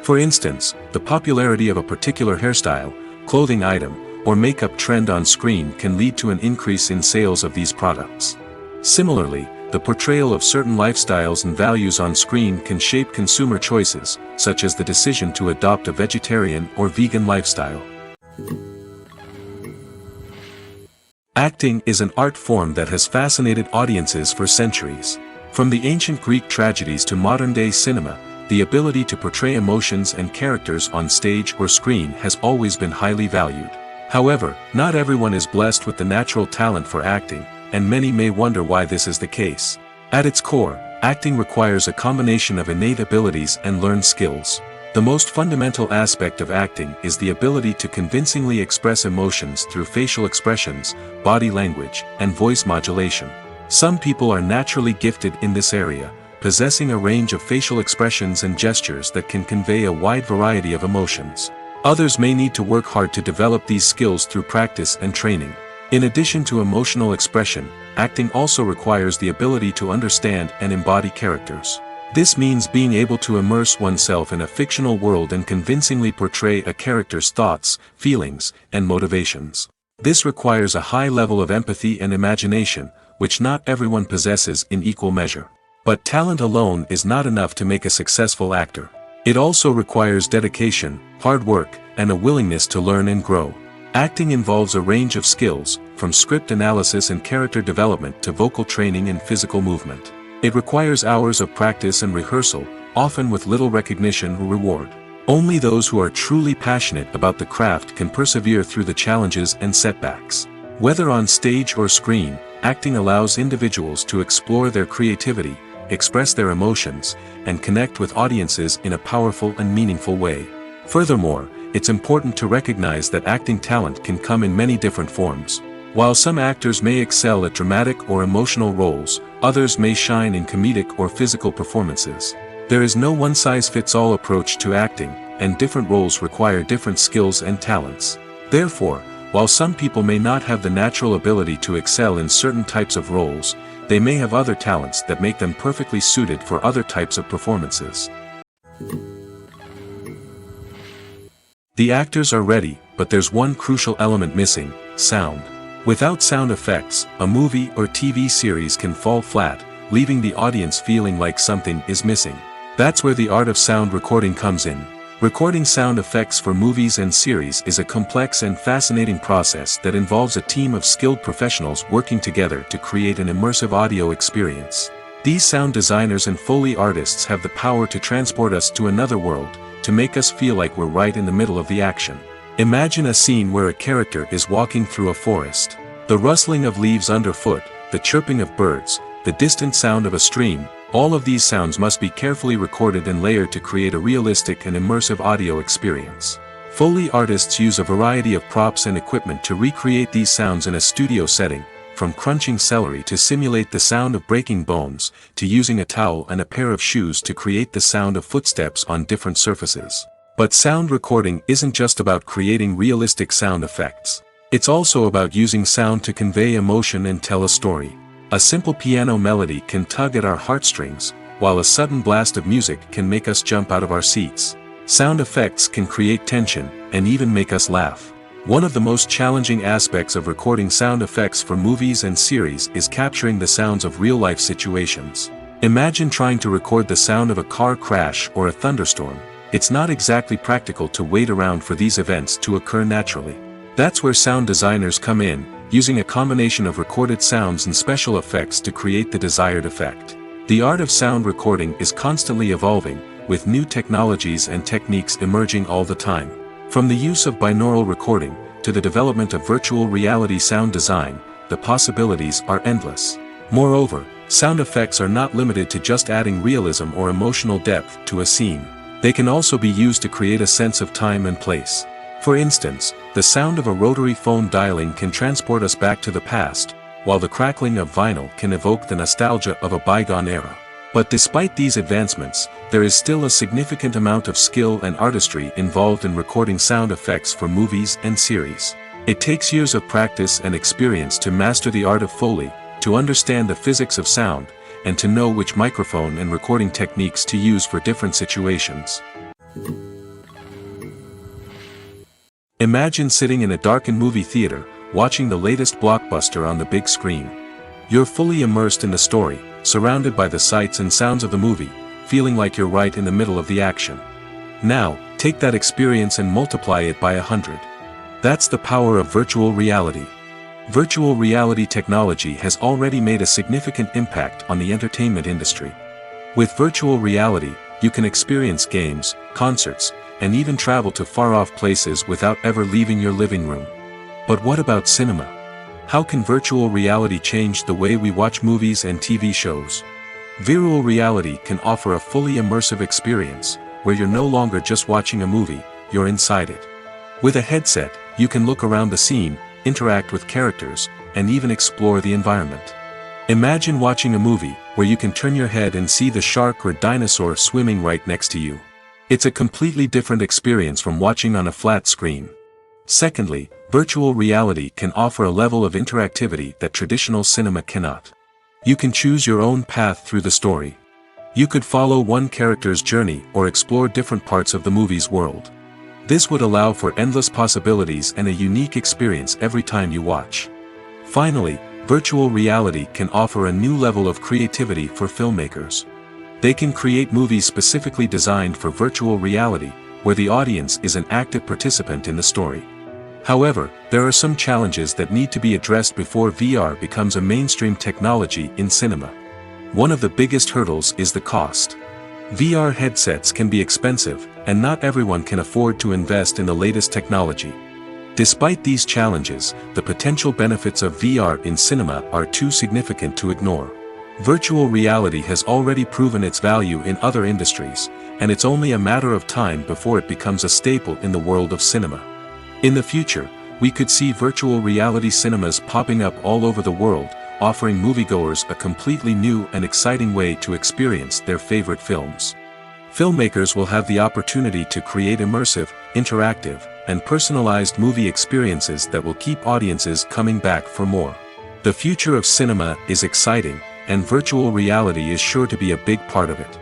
For instance, the popularity of a particular hairstyle, clothing item, or makeup trend on screen can lead to an increase in sales of these products. Similarly, the portrayal of certain lifestyles and values on screen can shape consumer choices, such as the decision to adopt a vegetarian or vegan lifestyle. Acting is an art form that has fascinated audiences for centuries. From the ancient Greek tragedies to modern-day cinema, the ability to portray emotions and characters on stage or screen has always been highly valued. However, not everyone is blessed with the natural talent for acting, and many may wonder why this is the case. At its core, acting requires a combination of innate abilities and learned skills. The most fundamental aspect of acting is the ability to convincingly express emotions through facial expressions, body language, and voice modulation. Some people are naturally gifted in this area, possessing a range of facial expressions and gestures that can convey a wide variety of emotions. Others may need to work hard to develop these skills through practice and training. In addition to emotional expression, acting also requires the ability to understand and embody characters. This means being able to immerse oneself in a fictional world and convincingly portray a character's thoughts, feelings, and motivations. This requires a high level of empathy and imagination, which not everyone possesses in equal measure. But talent alone is not enough to make a successful actor. It also requires dedication, hard work, and a willingness to learn and grow. Acting involves a range of skills, from script analysis and character development to vocal training and physical movement. It requires hours of practice and rehearsal, often with little recognition or reward. Only those who are truly passionate about the craft can persevere through the challenges and setbacks. Whether on stage or screen, acting allows individuals to explore their creativity, express their emotions, and connect with audiences in a powerful and meaningful way. Furthermore, it's important to recognize that acting talent can come in many different forms. While some actors may excel at dramatic or emotional roles, others may shine in comedic or physical performances. There is no one-size-fits-all approach to acting, and different roles require different skills and talents. Therefore, while some people may not have the natural ability to excel in certain types of roles, they may have other talents that make them perfectly suited for other types of performances. The actors are ready, but there's one crucial element missing: sound. Without sound effects, a movie or TV series can fall flat, leaving the audience feeling like something is missing. That's where the art of sound recording comes in. Recording sound effects for movies and series is a complex and fascinating process that involves a team of skilled professionals working together to create an immersive audio experience. These sound designers and Foley artists have the power to transport us to another world, to make us feel like we're right in the middle of the action. Imagine a scene where a character is walking through a forest. The rustling of leaves underfoot, the chirping of birds, the distant sound of a stream, all of these sounds must be carefully recorded and layered to create a realistic and immersive audio experience. Foley artists use a variety of props and equipment to recreate these sounds in a studio setting, from crunching celery to simulate the sound of breaking bones, to using a towel and a pair of shoes to create the sound of footsteps on different surfaces. But sound recording isn't just about creating realistic sound effects. It's also about using sound to convey emotion and tell a story. A simple piano melody can tug at our heartstrings, while a sudden blast of music can make us jump out of our seats. Sound effects can create tension, and even make us laugh. One of the most challenging aspects of recording sound effects for movies and series is capturing the sounds of real-life situations. Imagine trying to record the sound of a car crash or a thunderstorm. It's not exactly practical to wait around for these events to occur naturally. That's where sound designers come in, using a combination of recorded sounds and special effects to create the desired effect. The art of sound recording is constantly evolving, with new technologies and techniques emerging all the time. From the use of binaural recording, to the development of virtual reality sound design, the possibilities are endless. Moreover, sound effects are not limited to just adding realism or emotional depth to a scene. They can also be used to create a sense of time and place. For instance, the sound of a rotary phone dialing can transport us back to the past, while the crackling of vinyl can evoke the nostalgia of a bygone era. But despite these advancements, there is still a significant amount of skill and artistry involved in recording sound effects for movies and series. It takes years of practice and experience to master the art of Foley, to understand the physics of sound, and to know which microphone and recording techniques to use for different situations. Imagine sitting in a darkened movie theater, watching the latest blockbuster on the big screen. You're fully immersed in the story, surrounded by the sights and sounds of the movie, feeling like you're right in the middle of the action. Now, take that experience and multiply it by 100. That's the power of virtual reality. Virtual reality technology has already made a significant impact on the entertainment industry. With virtual reality, you can experience games, concerts, and even travel to far-off places without ever leaving your living room. But what about cinema? How can virtual reality change the way we watch movies and TV shows? Virtual reality can offer a fully immersive experience, where you're no longer just watching a movie, you're inside it. With a headset, you can look around the scene, interact with characters, and even explore the environment. Imagine watching a movie, where you can turn your head and see the shark or dinosaur swimming right next to you. It's a completely different experience from watching on a flat screen. Secondly, virtual reality can offer a level of interactivity that traditional cinema cannot. You can choose your own path through the story. You could follow one character's journey or explore different parts of the movie's world. This would allow for endless possibilities and a unique experience every time you watch. Finally, virtual reality can offer a new level of creativity for filmmakers. They can create movies specifically designed for virtual reality, where the audience is an active participant in the story. However, there are some challenges that need to be addressed before VR becomes a mainstream technology in cinema. One of the biggest hurdles is the cost. VR headsets can be expensive, and not everyone can afford to invest in the latest technology. Despite these challenges, the potential benefits of VR in cinema are too significant to ignore. Virtual reality has already proven its value in other industries, and it's only a matter of time before it becomes a staple in the world of cinema. In the future, we could see virtual reality cinemas popping up all over the world, offering moviegoers a completely new and exciting way to experience their favorite films. Filmmakers will have the opportunity to create immersive, interactive, and personalized movie experiences that will keep audiences coming back for more. The future of cinema is exciting, and virtual reality is sure to be a big part of it.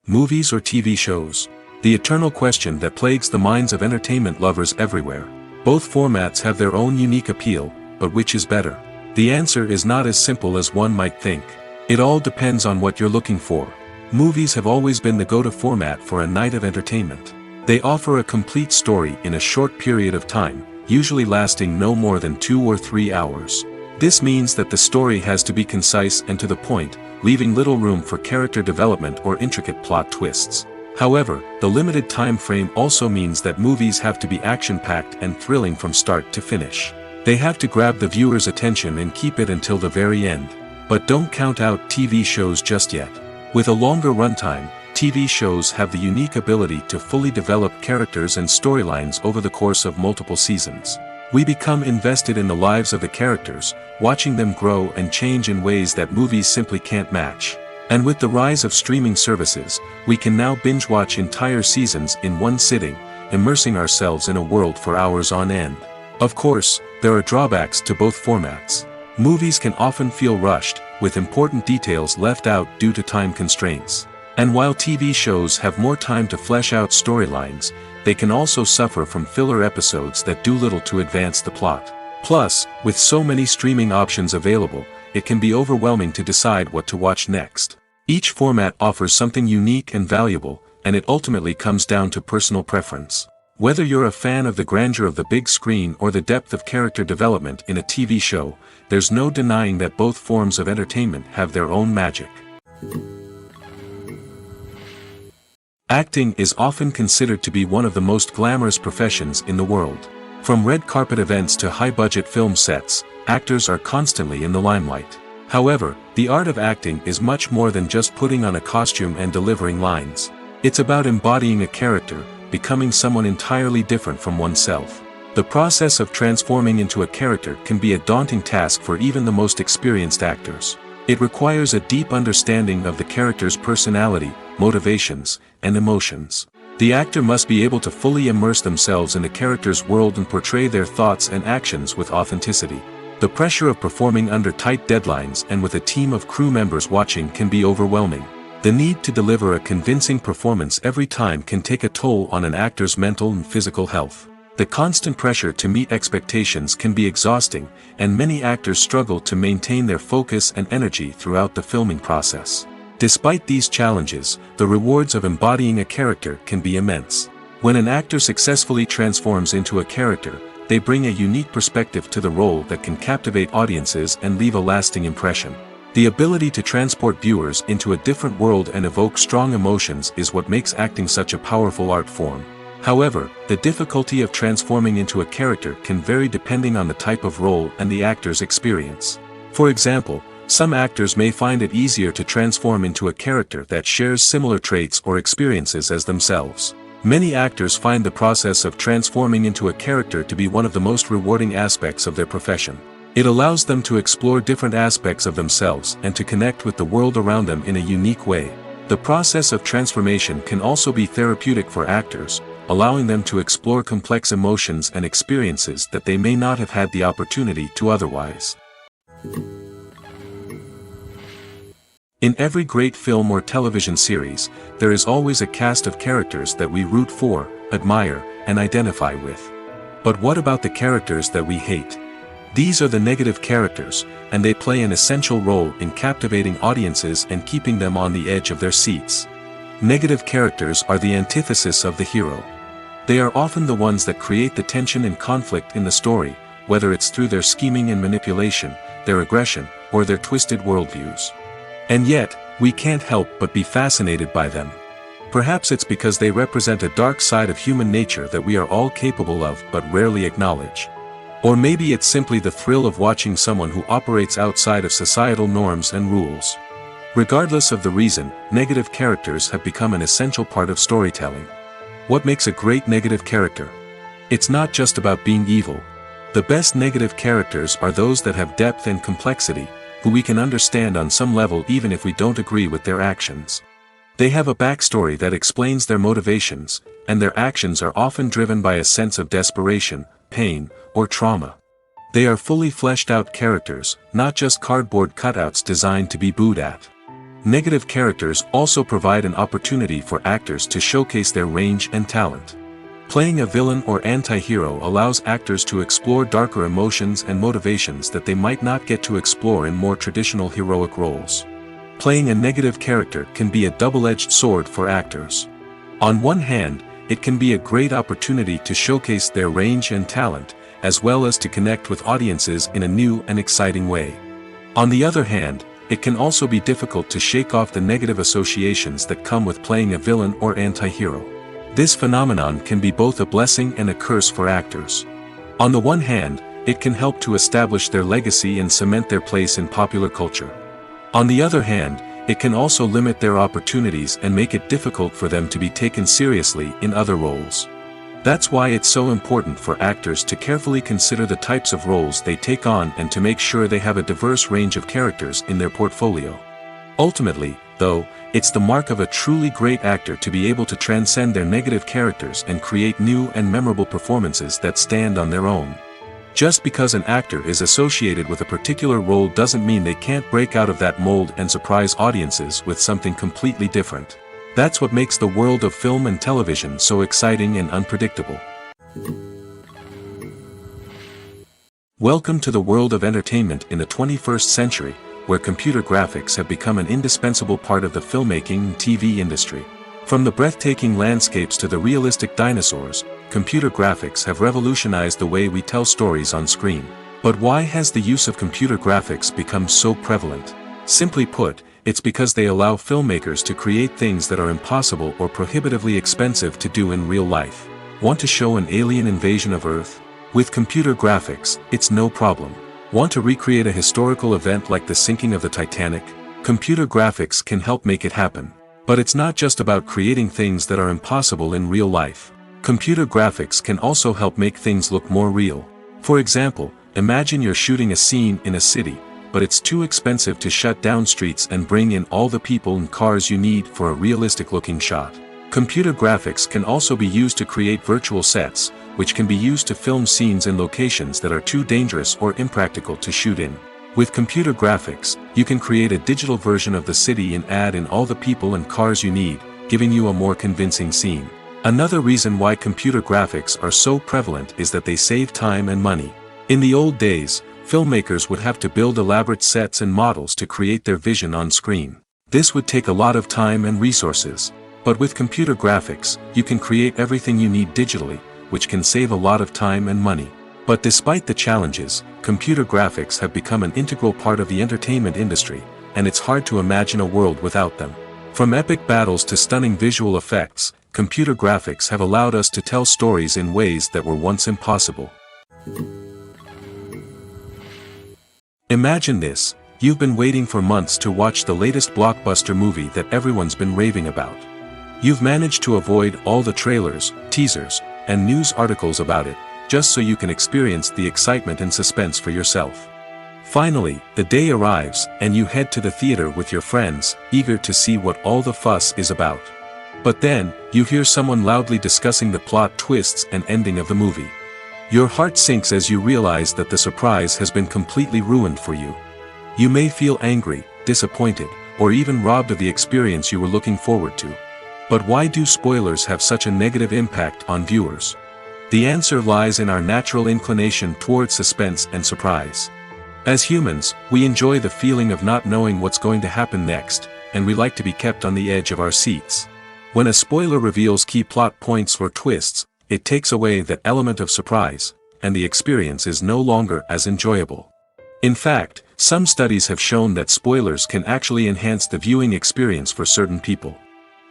Movies or TV shows? The eternal question that plagues the minds of entertainment lovers everywhere. Both formats have their own unique appeal, but which is better? The answer is not as simple as one might think. It all depends on what you're looking for. Movies have always been the go-to format for a night of entertainment. They offer a complete story in a short period of time, usually lasting no more than 2 or 3 hours. This means that the story has to be concise and to the point, leaving little room for character development or intricate plot twists. However, the limited time frame also means that movies have to be action-packed and thrilling from start to finish. They have to grab the viewer's attention and keep it until the very end. But don't count out TV shows just yet. With a longer runtime, TV shows have the unique ability to fully develop characters and storylines over the course of multiple seasons. We become invested in the lives of the characters, watching them grow and change in ways that movies simply can't match. And with the rise of streaming services, we can now binge-watch entire seasons in one sitting, immersing ourselves in a world for hours on end. Of course, there are drawbacks to both formats. Movies can often feel rushed, with important details left out due to time constraints. And while TV shows have more time to flesh out storylines, they can also suffer from filler episodes that do little to advance the plot. Plus, with so many streaming options available, it can be overwhelming to decide what to watch next. Each format offers something unique and valuable, and it ultimately comes down to personal preference. Whether you're a fan of the grandeur of the big screen or the depth of character development in a TV show, there's no denying that both forms of entertainment have their own magic. Acting is often considered to be one of the most glamorous professions in the world. From red carpet events to high-budget film sets, actors are constantly in the limelight. However, the art of acting is much more than just putting on a costume and delivering lines. It's about embodying a character, becoming someone entirely different from oneself. The process of transforming into a character can be a daunting task for even the most experienced actors. It requires a deep understanding of the character's personality, motivations, and emotions. The actor must be able to fully immerse themselves in the character's world and portray their thoughts and actions with authenticity. The pressure of performing under tight deadlines and with a team of crew members watching can be overwhelming. The need to deliver a convincing performance every time can take a toll on an actor's mental and physical health. The constant pressure to meet expectations can be exhausting, and many actors struggle to maintain their focus and energy throughout the filming process. Despite these challenges, the rewards of embodying a character can be immense. When an actor successfully transforms into a character, they bring a unique perspective to the role that can captivate audiences and leave a lasting impression. The ability to transport viewers into a different world and evoke strong emotions is what makes acting such a powerful art form. However, the difficulty of transforming into a character can vary depending on the type of role and the actor's experience. For example, some actors may find it easier to transform into a character that shares similar traits or experiences as themselves. Many actors find the process of transforming into a character to be one of the most rewarding aspects of their profession. It allows them to explore different aspects of themselves and to connect with the world around them in a unique way. The process of transformation can also be therapeutic for actors, allowing them to explore complex emotions and experiences that they may not have had the opportunity to otherwise. In every great film or television series, there is always a cast of characters that we root for, admire, and identify with. But what about the characters that we hate? These are the negative characters, and they play an essential role in captivating audiences and keeping them on the edge of their seats. Negative characters are the antithesis of the hero. They are often the ones that create the tension and conflict in the story, whether it's through their scheming and manipulation, their aggression, or their twisted worldviews. And yet, we can't help but be fascinated by them. Perhaps it's because they represent a dark side of human nature that we are all capable of but rarely acknowledge. Or maybe it's simply the thrill of watching someone who operates outside of societal norms and rules. Regardless of the reason, negative characters have become an essential part of storytelling. What makes a great negative character? It's not just about being evil. The best negative characters are those that have depth and complexity, who we can understand on some level even if we don't agree with their actions. They have a backstory that explains their motivations, and their actions are often driven by a sense of desperation, pain, or trauma. They are fully fleshed out characters, not just cardboard cutouts designed to be booed at. Negative characters also provide an opportunity for actors to showcase their range and talent. Playing a villain or anti-hero allows actors to explore darker emotions and motivations that they might not get to explore in more traditional heroic roles. Playing a negative character can be a double-edged sword for actors. On one hand, it can be a great opportunity to showcase their range and talent, as well as to connect with audiences in a new and exciting way. On the other hand, it can also be difficult to shake off the negative associations that come with playing a villain or anti-hero. This phenomenon can be both a blessing and a curse for actors. On the one hand, it can help to establish their legacy and cement their place in popular culture. On the other hand, it can also limit their opportunities and make it difficult for them to be taken seriously in other roles. That's why it's so important for actors to carefully consider the types of roles they take on and to make sure they have a diverse range of characters in their portfolio. Ultimately, though, it's the mark of a truly great actor to be able to transcend their negative characters and create new and memorable performances that stand on their own. Just because an actor is associated with a particular role doesn't mean they can't break out of that mold and surprise audiences with something completely different. That's what makes the world of film and television so exciting and unpredictable. Welcome to the world of entertainment in the 21st century, where computer graphics have become an indispensable part of the filmmaking and TV industry. From the breathtaking landscapes to the realistic dinosaurs, computer graphics have revolutionized the way we tell stories on screen. But why has the use of computer graphics become so prevalent? Simply put, it's because they allow filmmakers to create things that are impossible or prohibitively expensive to do in real life. Want to show an alien invasion of Earth? With computer graphics, it's no problem. Want to recreate a historical event like the sinking of the Titanic? Computer graphics can help make it happen. But it's not just about creating things that are impossible in real life. Computer graphics can also help make things look more real. For example, imagine you're shooting a scene in a city, but it's too expensive to shut down streets and bring in all the people and cars you need for a realistic-looking shot. Computer graphics can also be used to create virtual sets, which can be used to film scenes in locations that are too dangerous or impractical to shoot in. With computer graphics, you can create a digital version of the city and add in all the people and cars you need, giving you a more convincing scene. Another reason why computer graphics are so prevalent is that they save time and money. In the old days, filmmakers would have to build elaborate sets and models to create their vision on screen. This would take a lot of time and resources. But with computer graphics, you can create everything you need digitally, which can save a lot of time and money. But despite the challenges, computer graphics have become an integral part of the entertainment industry, and it's hard to imagine a world without them. From epic battles to stunning visual effects, computer graphics have allowed us to tell stories in ways that were once impossible. Imagine this: you've been waiting for months to watch the latest blockbuster movie that everyone's been raving about. You've managed to avoid all the trailers, teasers, and news articles about it, just so you can experience the excitement and suspense for yourself. Finally, the day arrives, and you head to the theater with your friends, eager to see what all the fuss is about. But then, you hear someone loudly discussing the plot twists and ending of the movie. Your heart sinks as you realize that the surprise has been completely ruined for you. You may feel angry, disappointed, or even robbed of the experience you were looking forward to. But why do spoilers have such a negative impact on viewers? The answer lies in our natural inclination toward suspense and surprise. As humans, we enjoy the feeling of not knowing what's going to happen next, and we like to be kept on the edge of our seats. When a spoiler reveals key plot points or twists, it takes away that element of surprise, and the experience is no longer as enjoyable. In fact, some studies have shown that spoilers can actually enhance the viewing experience for certain people.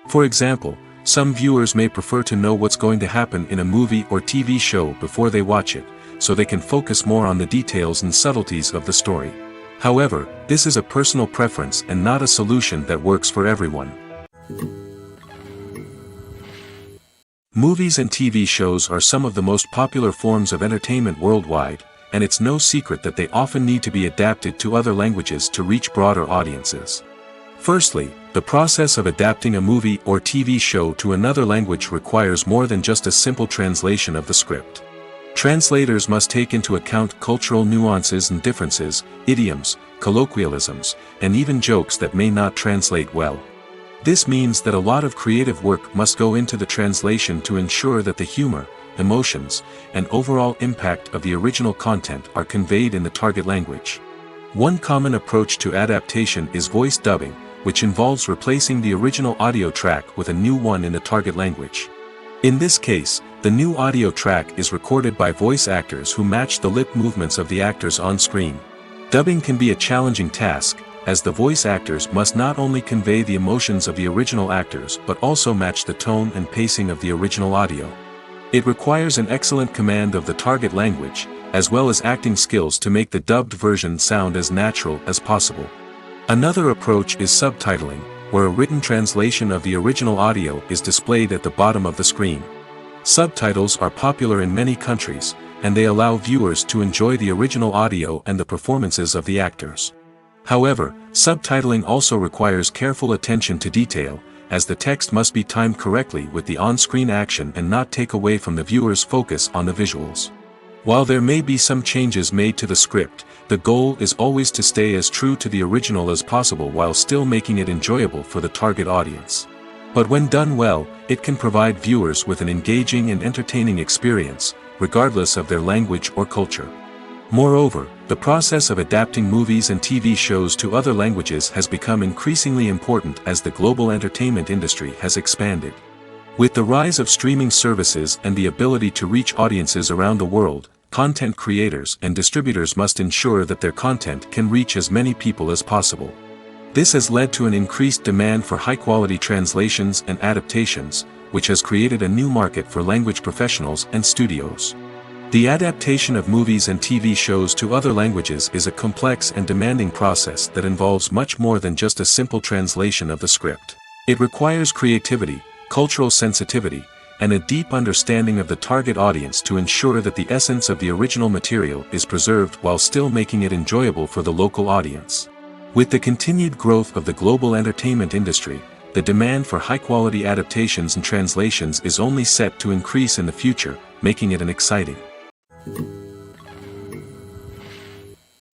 For example, some viewers may prefer to know what's going to happen in a movie or TV show before they watch it, so they can focus more on the details and subtleties of the story. However, this is a personal preference and not a solution that works for everyone. Movies and TV shows are some of the most popular forms of entertainment worldwide, and it's no secret that they often need to be adapted to other languages to reach broader audiences. Firstly, the process of adapting a movie or TV show to another language requires more than just a simple translation of the script. Translators must take into account cultural nuances and differences, idioms, colloquialisms, and even jokes that may not translate well. This means that a lot of creative work must go into the translation to ensure that the humor, emotions, and overall impact of the original content are conveyed in the target language. One common approach to adaptation is voice dubbing, which involves replacing the original audio track with a new one in the target language. In this case, the new audio track is recorded by voice actors who match the lip movements of the actors on screen. Dubbing can be a challenging task, as the voice actors must not only convey the emotions of the original actors but also match the tone and pacing of the original audio. It requires an excellent command of the target language, as well as acting skills to make the dubbed version sound as natural as possible. Another approach is subtitling, where a written translation of the original audio is displayed at the bottom of the screen. Subtitles are popular in many countries, and they allow viewers to enjoy the original audio and the performances of the actors. However, subtitling also requires careful attention to detail, as the text must be timed correctly with the on-screen action and not take away from the viewer's focus on the visuals. While there may be some changes made to the script, the goal is always to stay as true to the original as possible while still making it enjoyable for the target audience. But when done well, it can provide viewers with an engaging and entertaining experience, regardless of their language or culture. Moreover, the process of adapting movies and TV shows to other languages has become increasingly important as the global entertainment industry has expanded. With the rise of streaming services and the ability to reach audiences around the world, content creators and distributors must ensure that their content can reach as many people as possible. This has led to an increased demand for high-quality translations and adaptations, which has created a new market for language professionals and studios. The adaptation of movies and TV shows to other languages is a complex and demanding process that involves much more than just a simple translation of the script. It requires creativity, cultural sensitivity, and a deep understanding of the target audience to ensure that the essence of the original material is preserved while still making it enjoyable for the local audience. With the continued growth of the global entertainment industry, the demand for high-quality adaptations and translations is only set to increase in the future, making it an exciting.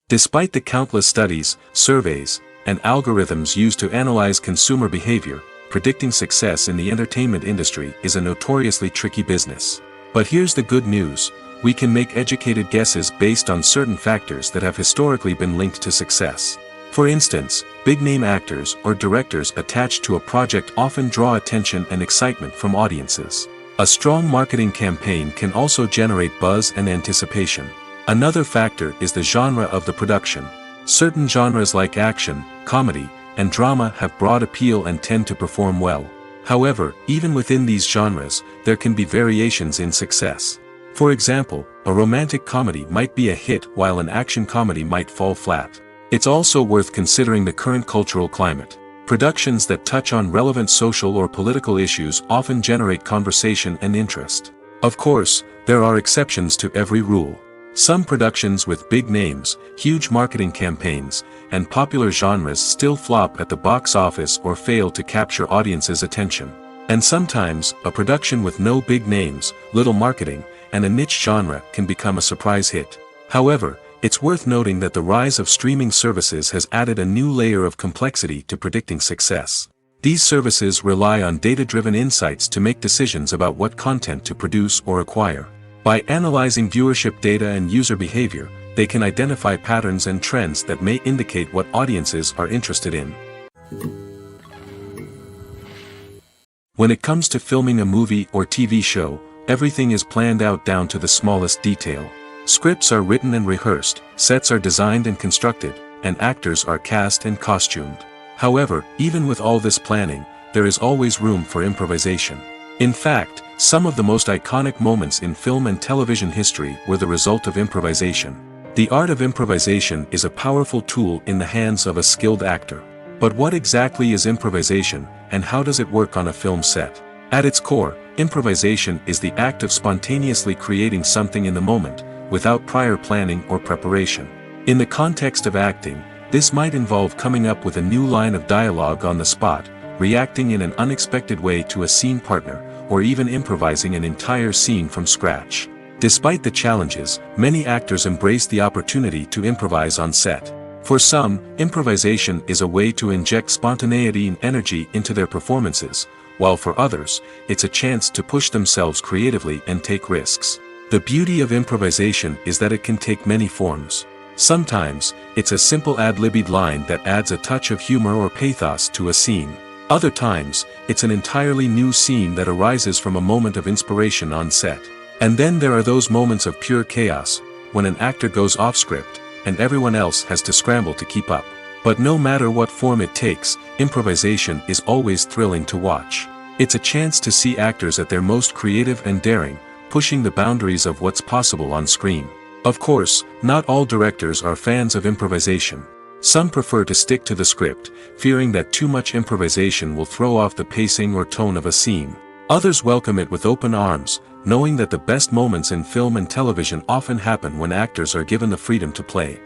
Despite the countless studies, surveys, and algorithms used to analyze consumer behavior, predicting success in the entertainment industry is a notoriously tricky business. But here's the good news: we can make educated guesses based on certain factors that have historically been linked to success. For instance, big-name actors or directors attached to a project often draw attention and excitement from audiences. A strong marketing campaign can also generate buzz and anticipation. Another factor is the genre of the production. Certain genres like action, comedy, and drama have broad appeal and tend to perform well. However, even within these genres, there can be variations in success. For example, a romantic comedy might be a hit while an action comedy might fall flat. It's also worth considering the current cultural climate. Productions that touch on relevant social or political issues often generate conversation and interest. Of course, there are exceptions to every rule. Some productions with big names, huge marketing campaigns, and popular genres still flop at the box office or fail to capture audiences' attention. And sometimes, a production with no big names, little marketing, and a niche genre can become a surprise hit. However, it's worth noting that the rise of streaming services has added a new layer of complexity to predicting success. These services rely on data-driven insights to make decisions about what content to produce or acquire. By analyzing viewership data and user behavior, they can identify patterns and trends that may indicate what audiences are interested in. When it comes to filming a movie or TV show, everything is planned out down to the smallest detail. Scripts are written and rehearsed, sets are designed and constructed, and actors are cast and costumed. However, even with all this planning, there is always room for improvisation. In fact, some of the most iconic moments in film and television history were the result of improvisation. The art of improvisation is a powerful tool in the hands of a skilled actor. But what exactly is improvisation, and how does it work on a film set? At its core, improvisation is the act of spontaneously creating something in the moment, without prior planning or preparation. In the context of acting, this might involve coming up with a new line of dialogue on the spot, reacting in an unexpected way to a scene partner, or even improvising an entire scene from scratch. Despite the challenges, many actors embrace the opportunity to improvise on set. For some, improvisation is a way to inject spontaneity and energy into their performances, while for others, it's a chance to push themselves creatively and take risks. The beauty of improvisation is that it can take many forms. Sometimes, it's a simple ad-libbed line that adds a touch of humor or pathos to a scene. Other times, it's an entirely new scene that arises from a moment of inspiration on set. And then there are those moments of pure chaos, when an actor goes off script, and everyone else has to scramble to keep up. But no matter what form it takes, improvisation is always thrilling to watch. It's a chance to see actors at their most creative and daring, pushing the boundaries of what's possible on screen. Of course, not all directors are fans of improvisation. Some prefer to stick to the script, fearing that too much improvisation will throw off the pacing or tone of a scene. Others welcome it with open arms, knowing that the best moments in film and television often happen when actors are given the freedom to play.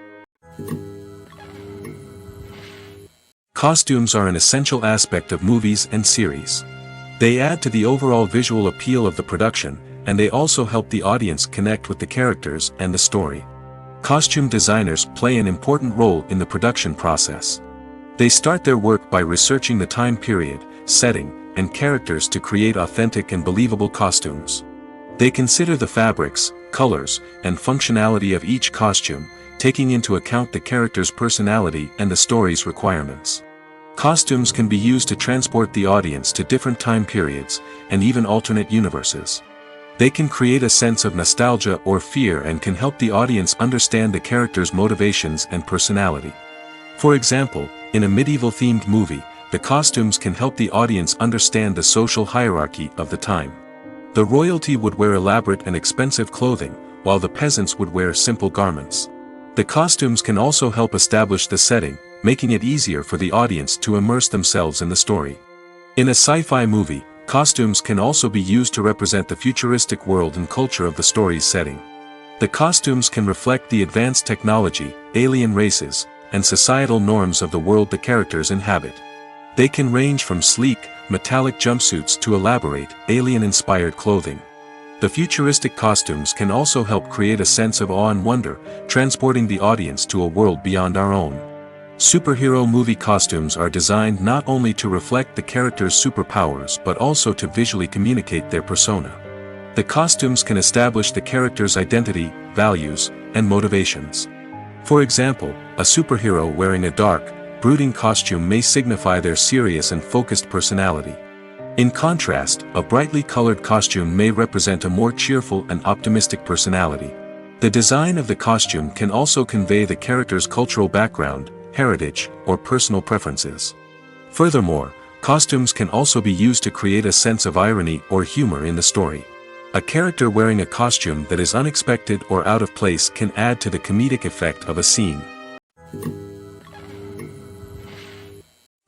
Costumes are an essential aspect of movies and series. They add to the overall visual appeal of the production, and they also help the audience connect with the characters and the story. Costume designers play an important role in the production process. They start their work by researching the time period, setting, and characters to create authentic and believable costumes. They consider the fabrics, colors, and functionality of each costume, taking into account the character's personality and the story's requirements. Costumes can be used to transport the audience to different time periods, and even alternate universes. They can create a sense of nostalgia or fear and can help the audience understand the character's motivations and personality. For example, in a medieval-themed movie, the costumes can help the audience understand the social hierarchy of the time. The royalty would wear elaborate and expensive clothing, while the peasants would wear simple garments. The costumes can also help establish the setting, making it easier for the audience to immerse themselves in the story. In a sci-fi movie, costumes can also be used to represent the futuristic world and culture of the story's setting. The costumes can reflect the advanced technology, alien races, and societal norms of the world the characters inhabit. They can range from sleek, metallic jumpsuits to elaborate, alien-inspired clothing. The futuristic costumes can also help create a sense of awe and wonder, transporting the audience to a world beyond our own. Superhero movie costumes are designed not only to reflect the character's superpowers but also to visually communicate their persona. The costumes can establish the character's identity, values, and motivations. For example, a superhero wearing a dark, brooding costume may signify their serious and focused personality. In contrast, a brightly colored costume may represent a more cheerful and optimistic personality. The design of the costume can also convey the character's cultural background, heritage, or personal preferences. Furthermore, costumes can also be used to create a sense of irony or humor in the story. A character wearing a costume that is unexpected or out of place can add to the comedic effect of a scene.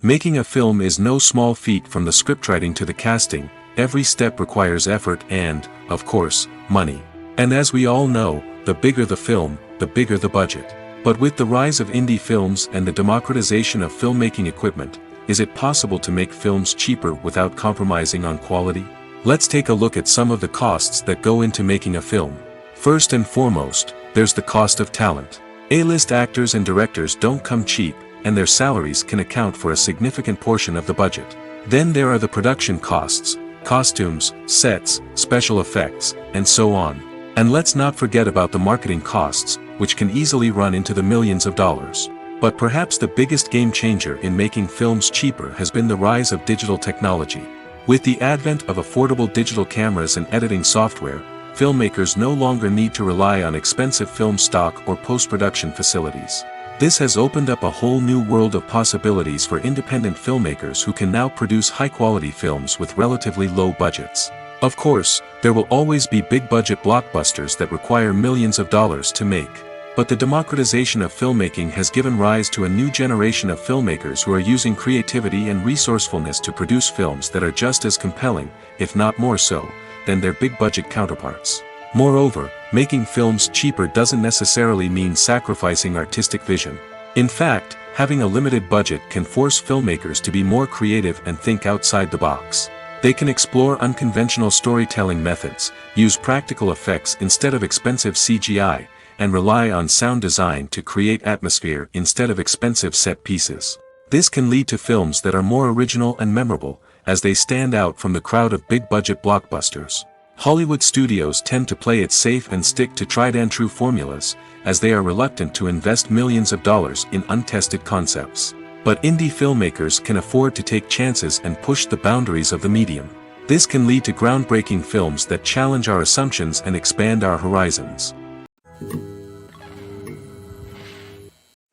Making a film is no small feat. From the scriptwriting to the casting, every step requires effort and, of course, money. And as we all know, the bigger the film, the bigger the budget. But with the rise of indie films and the democratization of filmmaking equipment, is it possible to make films cheaper without compromising on quality? Let's take a look at some of the costs that go into making a film. First and foremost, there's the cost of talent. A-list actors and directors don't come cheap, and their salaries can account for a significant portion of the budget. Then there are the production costs, costumes, sets, special effects, and so on. And let's not forget about the marketing costs, which can easily run into the millions of dollars. But perhaps the biggest game changer in making films cheaper has been the rise of digital technology. With the advent of affordable digital cameras and editing software, filmmakers no longer need to rely on expensive film stock or post-production facilities. This has opened up a whole new world of possibilities for independent filmmakers who can now produce high-quality films with relatively low budgets. Of course, there will always be big-budget blockbusters that require millions of dollars to make. But the democratization of filmmaking has given rise to a new generation of filmmakers who are using creativity and resourcefulness to produce films that are just as compelling, if not more so, than their big-budget counterparts. Moreover, making films cheaper doesn't necessarily mean sacrificing artistic vision. In fact, having a limited budget can force filmmakers to be more creative and think outside the box. They can explore unconventional storytelling methods, use practical effects instead of expensive CGI, and rely on sound design to create atmosphere instead of expensive set pieces. This can lead to films that are more original and memorable, as they stand out from the crowd of big-budget blockbusters. Hollywood studios tend to play it safe and stick to tried-and-true formulas, as they are reluctant to invest millions of dollars in untested concepts. But indie filmmakers can afford to take chances and push the boundaries of the medium. This can lead to groundbreaking films that challenge our assumptions and expand our horizons.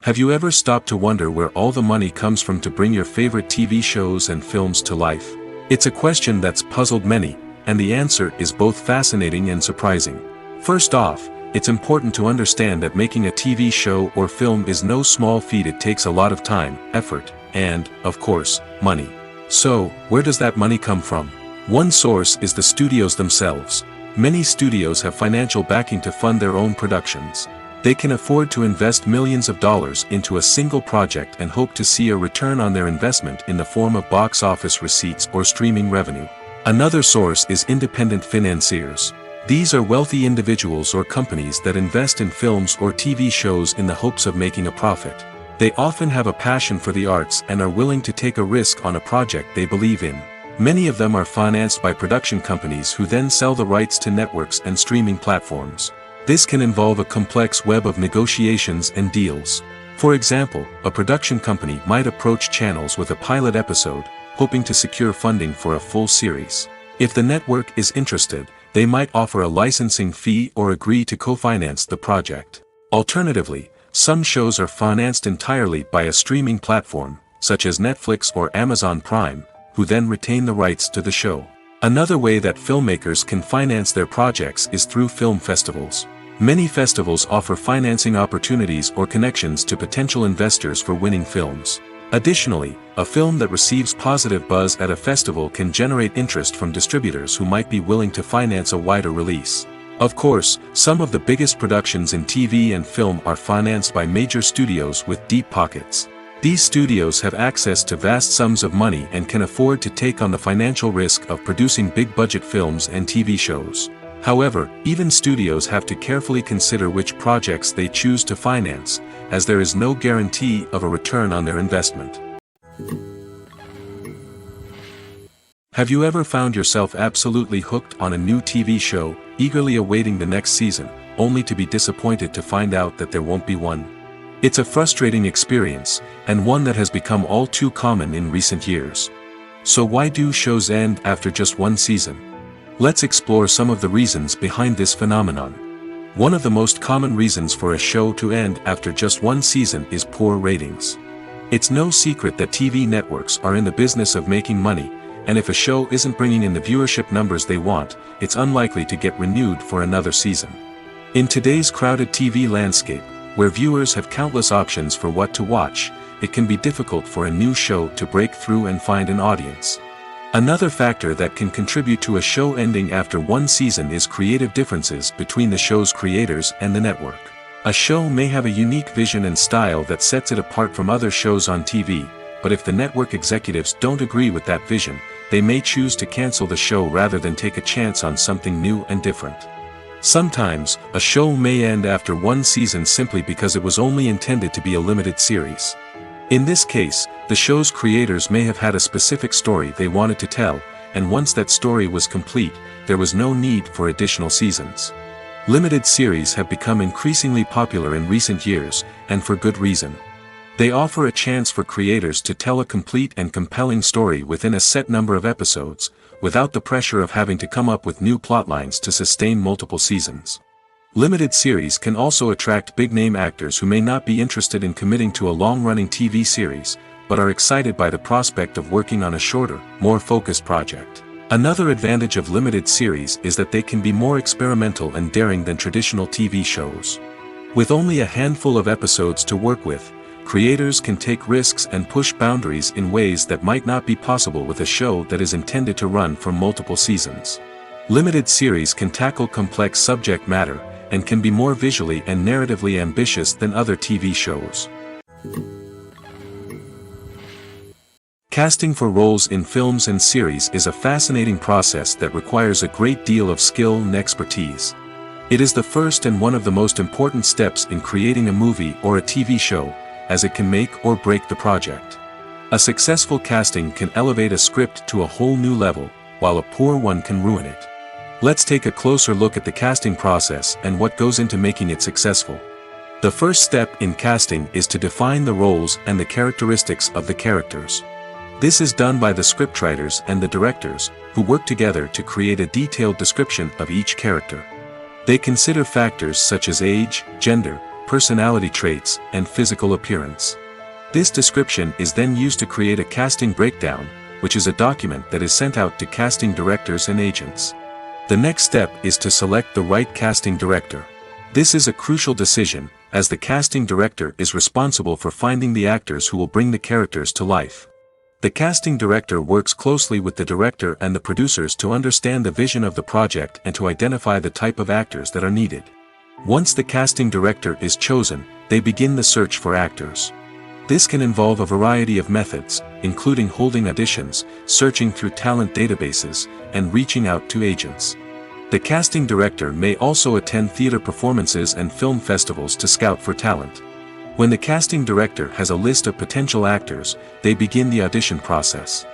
Have you ever stopped to wonder where all the money comes from to bring your favorite TV shows and films to life? It's a question that's puzzled many, and the answer is both fascinating and surprising. First off, it's important to understand that making a TV show or film is no small feat. It takes a lot of time, effort, and, of course, money. So, where does that money come from? One source is the studios themselves. Many studios have financial backing to fund their own productions. They can afford to invest millions of dollars into a single project and hope to see a return on their investment in the form of box office receipts or streaming revenue. Another source is independent financiers. These are wealthy individuals or companies that invest in films or TV shows in the hopes of making a profit. They often have a passion for the arts and are willing to take a risk on a project they believe in. Many of them are financed by production companies who then sell the rights to networks and streaming platforms. This can involve a complex web of negotiations and deals. For example, a production company might approach channels with a pilot episode, hoping to secure funding for a full series. If the network is interested, they might offer a licensing fee or agree to co-finance the project. Alternatively, some shows are financed entirely by a streaming platform, such as Netflix or Amazon Prime, who then retain the rights to the show. Another way that filmmakers can finance their projects is through film festivals. Many festivals offer financing opportunities or connections to potential investors for winning films. Additionally, a film that receives positive buzz at a festival can generate interest from distributors who might be willing to finance a wider release. Of course, some of the biggest productions in TV and film are financed by major studios with deep pockets. These studios have access to vast sums of money and can afford to take on the financial risk of producing big-budget films and TV shows. However, even studios have to carefully consider which projects they choose to finance, as there is no guarantee of a return on their investment. Have you ever found yourself absolutely hooked on a new TV show, eagerly awaiting the next season, only to be disappointed to find out that there won't be one? It's a frustrating experience, and one that has become all too common in recent years. So why do shows end after just one season? Let's explore some of the reasons behind this phenomenon. One of the most common reasons for a show to end after just one season is poor ratings. It's no secret that TV networks are in the business of making money, and if a show isn't bringing in the viewership numbers they want, it's unlikely to get renewed for another season. In today's crowded TV landscape, where viewers have countless options for what to watch, it can be difficult for a new show to break through and find an audience. Another factor that can contribute to a show ending after one season is creative differences between the show's creators and the network. A show may have a unique vision and style that sets it apart from other shows on TV, but if the network executives don't agree with that vision, they may choose to cancel the show rather than take a chance on something new and different. Sometimes, a show may end after one season simply because it was only intended to be a limited series. In this case, the show's creators may have had a specific story they wanted to tell, and once that story was complete, there was no need for additional seasons. Limited series have become increasingly popular in recent years, and for good reason. They offer a chance for creators to tell a complete and compelling story within a set number of episodes, without the pressure of having to come up with new plotlines to sustain multiple seasons. Limited series can also attract big-name actors who may not be interested in committing to a long-running TV series, but are excited by the prospect of working on a shorter, more focused project. Another advantage of limited series is that they can be more experimental and daring than traditional TV shows. With only a handful of episodes to work with, creators can take risks and push boundaries in ways that might not be possible with a show that is intended to run for multiple seasons. Limited series can tackle complex subject matter, and can be more visually and narratively ambitious than other TV shows. Casting for roles in films and series is a fascinating process that requires a great deal of skill and expertise. It is the first and one of the most important steps in creating a movie or a TV show, as it can make or break the project. A successful casting can elevate a script to a whole new level, while a poor one can ruin it. Let's take a closer look at the casting process and what goes into making it successful. The first step in casting is to define the roles and the characteristics of the characters. This is done by the scriptwriters and the directors, who work together to create a detailed description of each character. They consider factors such as age, gender, personality traits, and physical appearance. This description is then used to create a casting breakdown, which is a document that is sent out to casting directors and agents. The next step is to select the right casting director. This is a crucial decision, as the casting director is responsible for finding the actors who will bring the characters to life. The casting director works closely with the director and the producers to understand the vision of the project and to identify the type of actors that are needed. Once the casting director is chosen, they begin the search for actors. This can involve a variety of methods, including holding auditions, searching through talent databases, and reaching out to agents. The casting director may also attend theater performances and film festivals to scout for talent. When the casting director has a list of potential actors, they begin the audition process.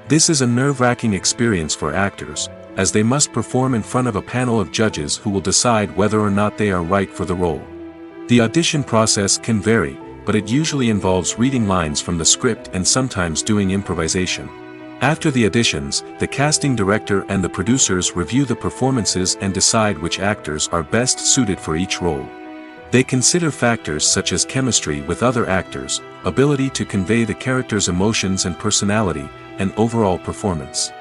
This is a nerve-wracking experience for actors, as they must perform in front of a panel of judges who will decide whether or not they are right for the role. The audition process can vary, but it usually involves reading lines from the script and sometimes doing improvisation. After the auditions, the casting director and the producers review the performances and decide which actors are best suited for each role. They consider factors such as chemistry with other actors, ability to convey the character's emotions and personality, and overall performance.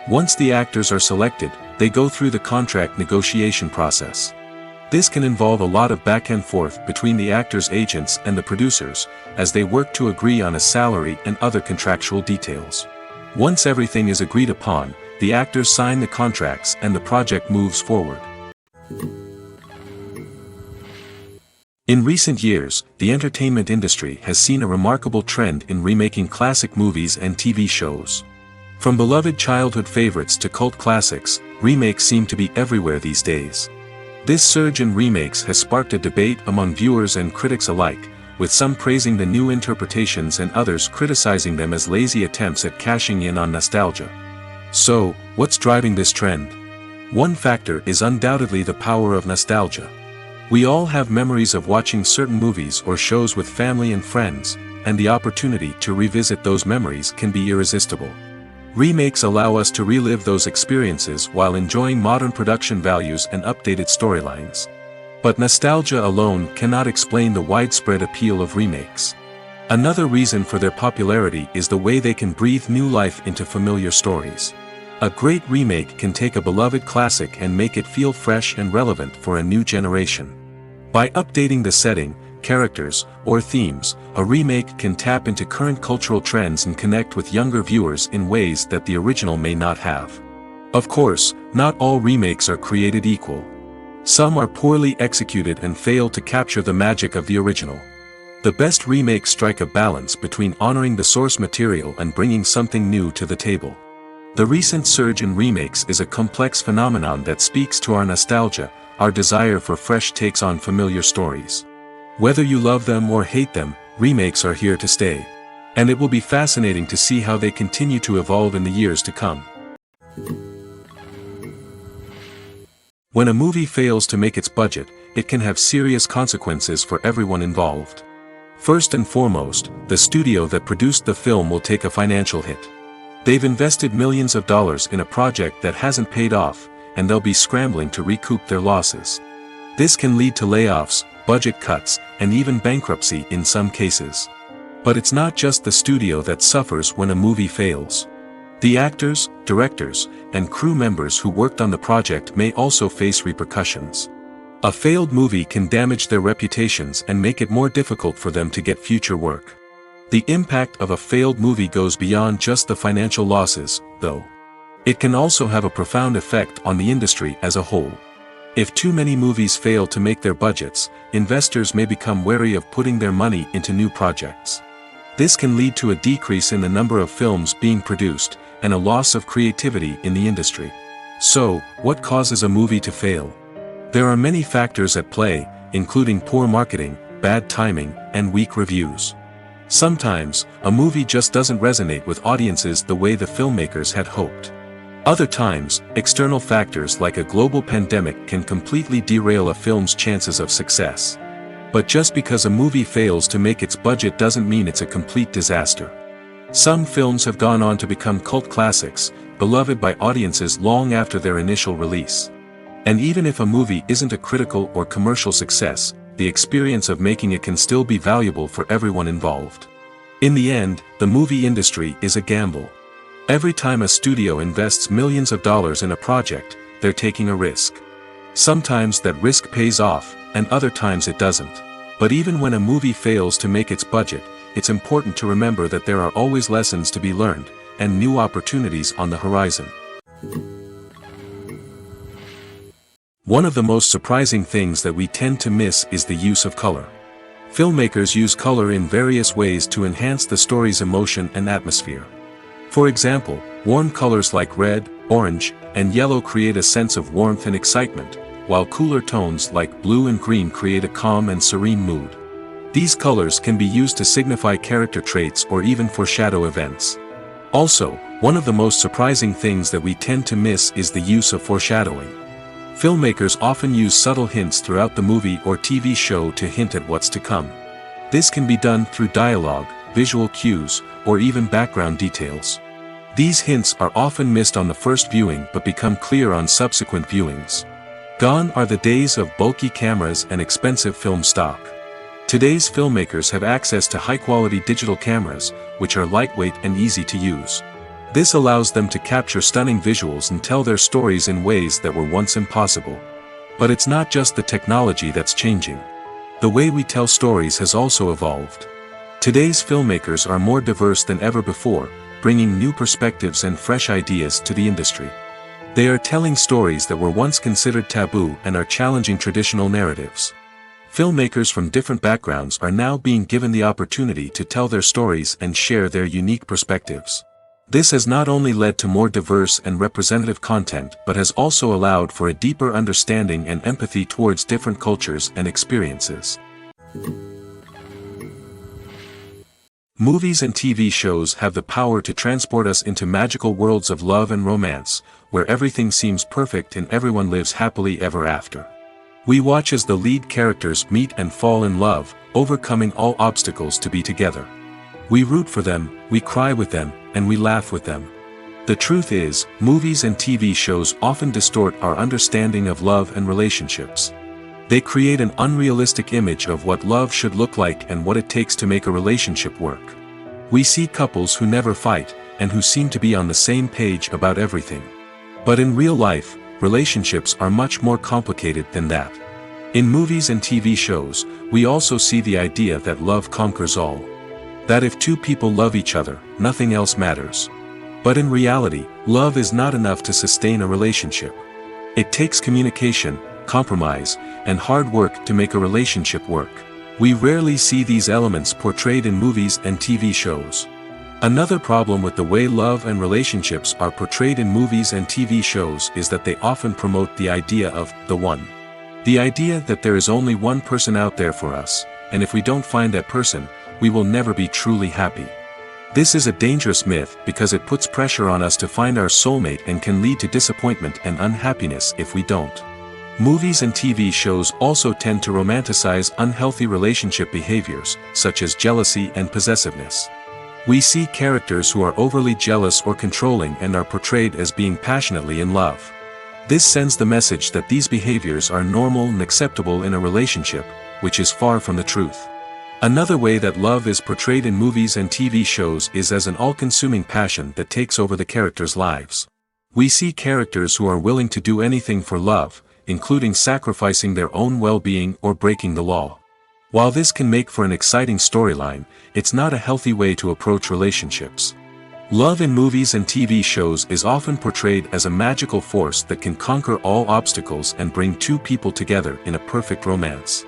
Once the actors are selected, they go through the contract negotiation process. This can involve a lot of back and forth between the actors' agents and the producers, as they work to agree on a salary and other contractual details. Once everything is agreed upon, the actors sign the contracts and the project moves forward. In recent years, the entertainment industry has seen a remarkable trend in remaking classic movies and TV shows. From beloved childhood favorites to cult classics, remakes seem to be everywhere these days. This surge in remakes has sparked a debate among viewers and critics alike, with some praising the new interpretations and others criticizing them as lazy attempts at cashing in on nostalgia. So, what's driving this trend? One factor is undoubtedly the power of nostalgia. We all have memories of watching certain movies or shows with family and friends, and the opportunity to revisit those memories can be irresistible. Remakes allow us to relive those experiences while enjoying modern production values and updated storylines. But nostalgia alone cannot explain the widespread appeal of remakes. Another reason for their popularity is the way they can breathe new life into familiar stories. A great remake can take a beloved classic and make it feel fresh and relevant for a new generation. By updating the setting, characters, or themes, a remake can tap into current cultural trends and connect with younger viewers in ways that the original may not have. Of course, not all remakes are created equal. Some are poorly executed and fail to capture the magic of the original. The best remakes strike a balance between honoring the source material and bringing something new to the table. The recent surge in remakes is a complex phenomenon that speaks to our nostalgia, our desire for fresh takes on familiar stories. Whether you love them or hate them, remakes are here to stay. And it will be fascinating to see how they continue to evolve in the years to come. When a movie fails to make its budget, it can have serious consequences for everyone involved. First and foremost, the studio that produced the film will take a financial hit. They've invested millions of dollars in a project that hasn't paid off, and they'll be scrambling to recoup their losses. This can lead to layoffs, budget cuts, and even bankruptcy in some cases. But it's not just the studio that suffers when a movie fails. The actors, directors, and crew members who worked on the project may also face repercussions. A failed movie can damage their reputations and make it more difficult for them to get future work. The impact of a failed movie goes beyond just the financial losses, though. It can also have a profound effect on the industry as a whole. If too many movies fail to make their budgets, investors may become wary of putting their money into new projects. This can lead to a decrease in the number of films being produced, and a loss of creativity in the industry. So, what causes a movie to fail? There are many factors at play, including poor marketing, bad timing, and weak reviews. Sometimes, a movie just doesn't resonate with audiences the way the filmmakers had hoped. Other times, external factors like a global pandemic can completely derail a film's chances of success. But just because a movie fails to make its budget doesn't mean it's a complete disaster. Some films have gone on to become cult classics, beloved by audiences long after their initial release. And even if a movie isn't a critical or commercial success, the experience of making it can still be valuable for everyone involved. In the end, the movie industry is a gamble. Every time a studio invests millions of dollars in a project, they're taking a risk. Sometimes that risk pays off, and other times it doesn't. But even when a movie fails to make its budget, it's important to remember that there are always lessons to be learned, and new opportunities on the horizon. One of the most surprising things that we tend to miss is the use of color. Filmmakers use color in various ways to enhance the story's emotion and atmosphere. For example, warm colors like red, orange, and yellow create a sense of warmth and excitement, while cooler tones like blue and green create a calm and serene mood. These colors can be used to signify character traits or even foreshadow events. Also, one of the most surprising things that we tend to miss is the use of foreshadowing. Filmmakers often use subtle hints throughout the movie or TV show to hint at what's to come. This can be done through dialogue, visual cues, or even background details. These hints are often missed on the first viewing but become clear on subsequent viewings. Gone are the days of bulky cameras and expensive film stock. Today's filmmakers have access to high-quality digital cameras, which are lightweight and easy to use. This allows them to capture stunning visuals and tell their stories in ways that were once impossible. But it's not just the technology that's changing. The way we tell stories has also evolved. Today's filmmakers are more diverse than ever before, bringing new perspectives and fresh ideas to the industry. They are telling stories that were once considered taboo and are challenging traditional narratives. Filmmakers from different backgrounds are now being given the opportunity to tell their stories and share their unique perspectives. This has not only led to more diverse and representative content but has also allowed for a deeper understanding and empathy towards different cultures and experiences. Movies and TV shows have the power to transport us into magical worlds of love and romance, where everything seems perfect and everyone lives happily ever after. We watch as the lead characters meet and fall in love, overcoming all obstacles to be together. We root for them, we cry with them, and we laugh with them. The truth is, movies and TV shows often distort our understanding of love and relationships. They create an unrealistic image of what love should look like and what it takes to make a relationship work. We see couples who never fight, and who seem to be on the same page about everything. But in real life, relationships are much more complicated than that. In movies and TV shows, we also see the idea that love conquers all. That if two people love each other, nothing else matters. But in reality, love is not enough to sustain a relationship. It takes communication, compromise, and hard work to make a relationship work. We rarely see these elements portrayed in movies and TV shows. Another problem with the way love and relationships are portrayed in movies and TV shows is that they often promote the idea of the one. The idea that there is only one person out there for us, and if we don't find that person, we will never be truly happy. This is a dangerous myth because it puts pressure on us to find our soulmate and can lead to disappointment and unhappiness if we don't. Movies and TV shows also tend to romanticize unhealthy relationship behaviors, such as jealousy and possessiveness. We see characters who are overly jealous or controlling and are portrayed as being passionately in love. This sends the message that these behaviors are normal and acceptable in a relationship, which is far from the truth. Another way that love is portrayed in movies and TV shows is as an all-consuming passion that takes over the characters' lives. We see characters who are willing to do anything for love, including sacrificing their own well-being or breaking the law. While this can make for an exciting storyline, it's not a healthy way to approach relationships. Love in movies and TV shows is often portrayed as a magical force that can conquer all obstacles and bring two people together in a perfect romance.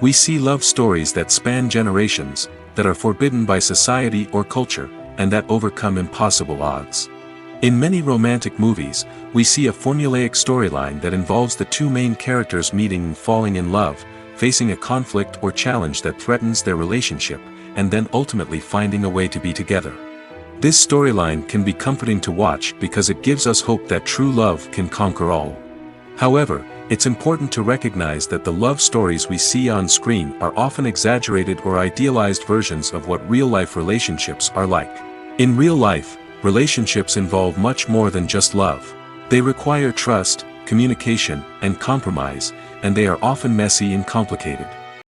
We see love stories that span generations, that are forbidden by society or culture, and that overcome impossible odds. In many romantic movies, we see a formulaic storyline that involves the two main characters meeting and falling in love, facing a conflict or challenge that threatens their relationship, and then ultimately finding a way to be together. This storyline can be comforting to watch because it gives us hope that true love can conquer all. However, it's important to recognize that the love stories we see on screen are often exaggerated or idealized versions of what real-life relationships are like. In real life, relationships involve much more than just love. They require trust, communication, and compromise, and they are often messy and complicated.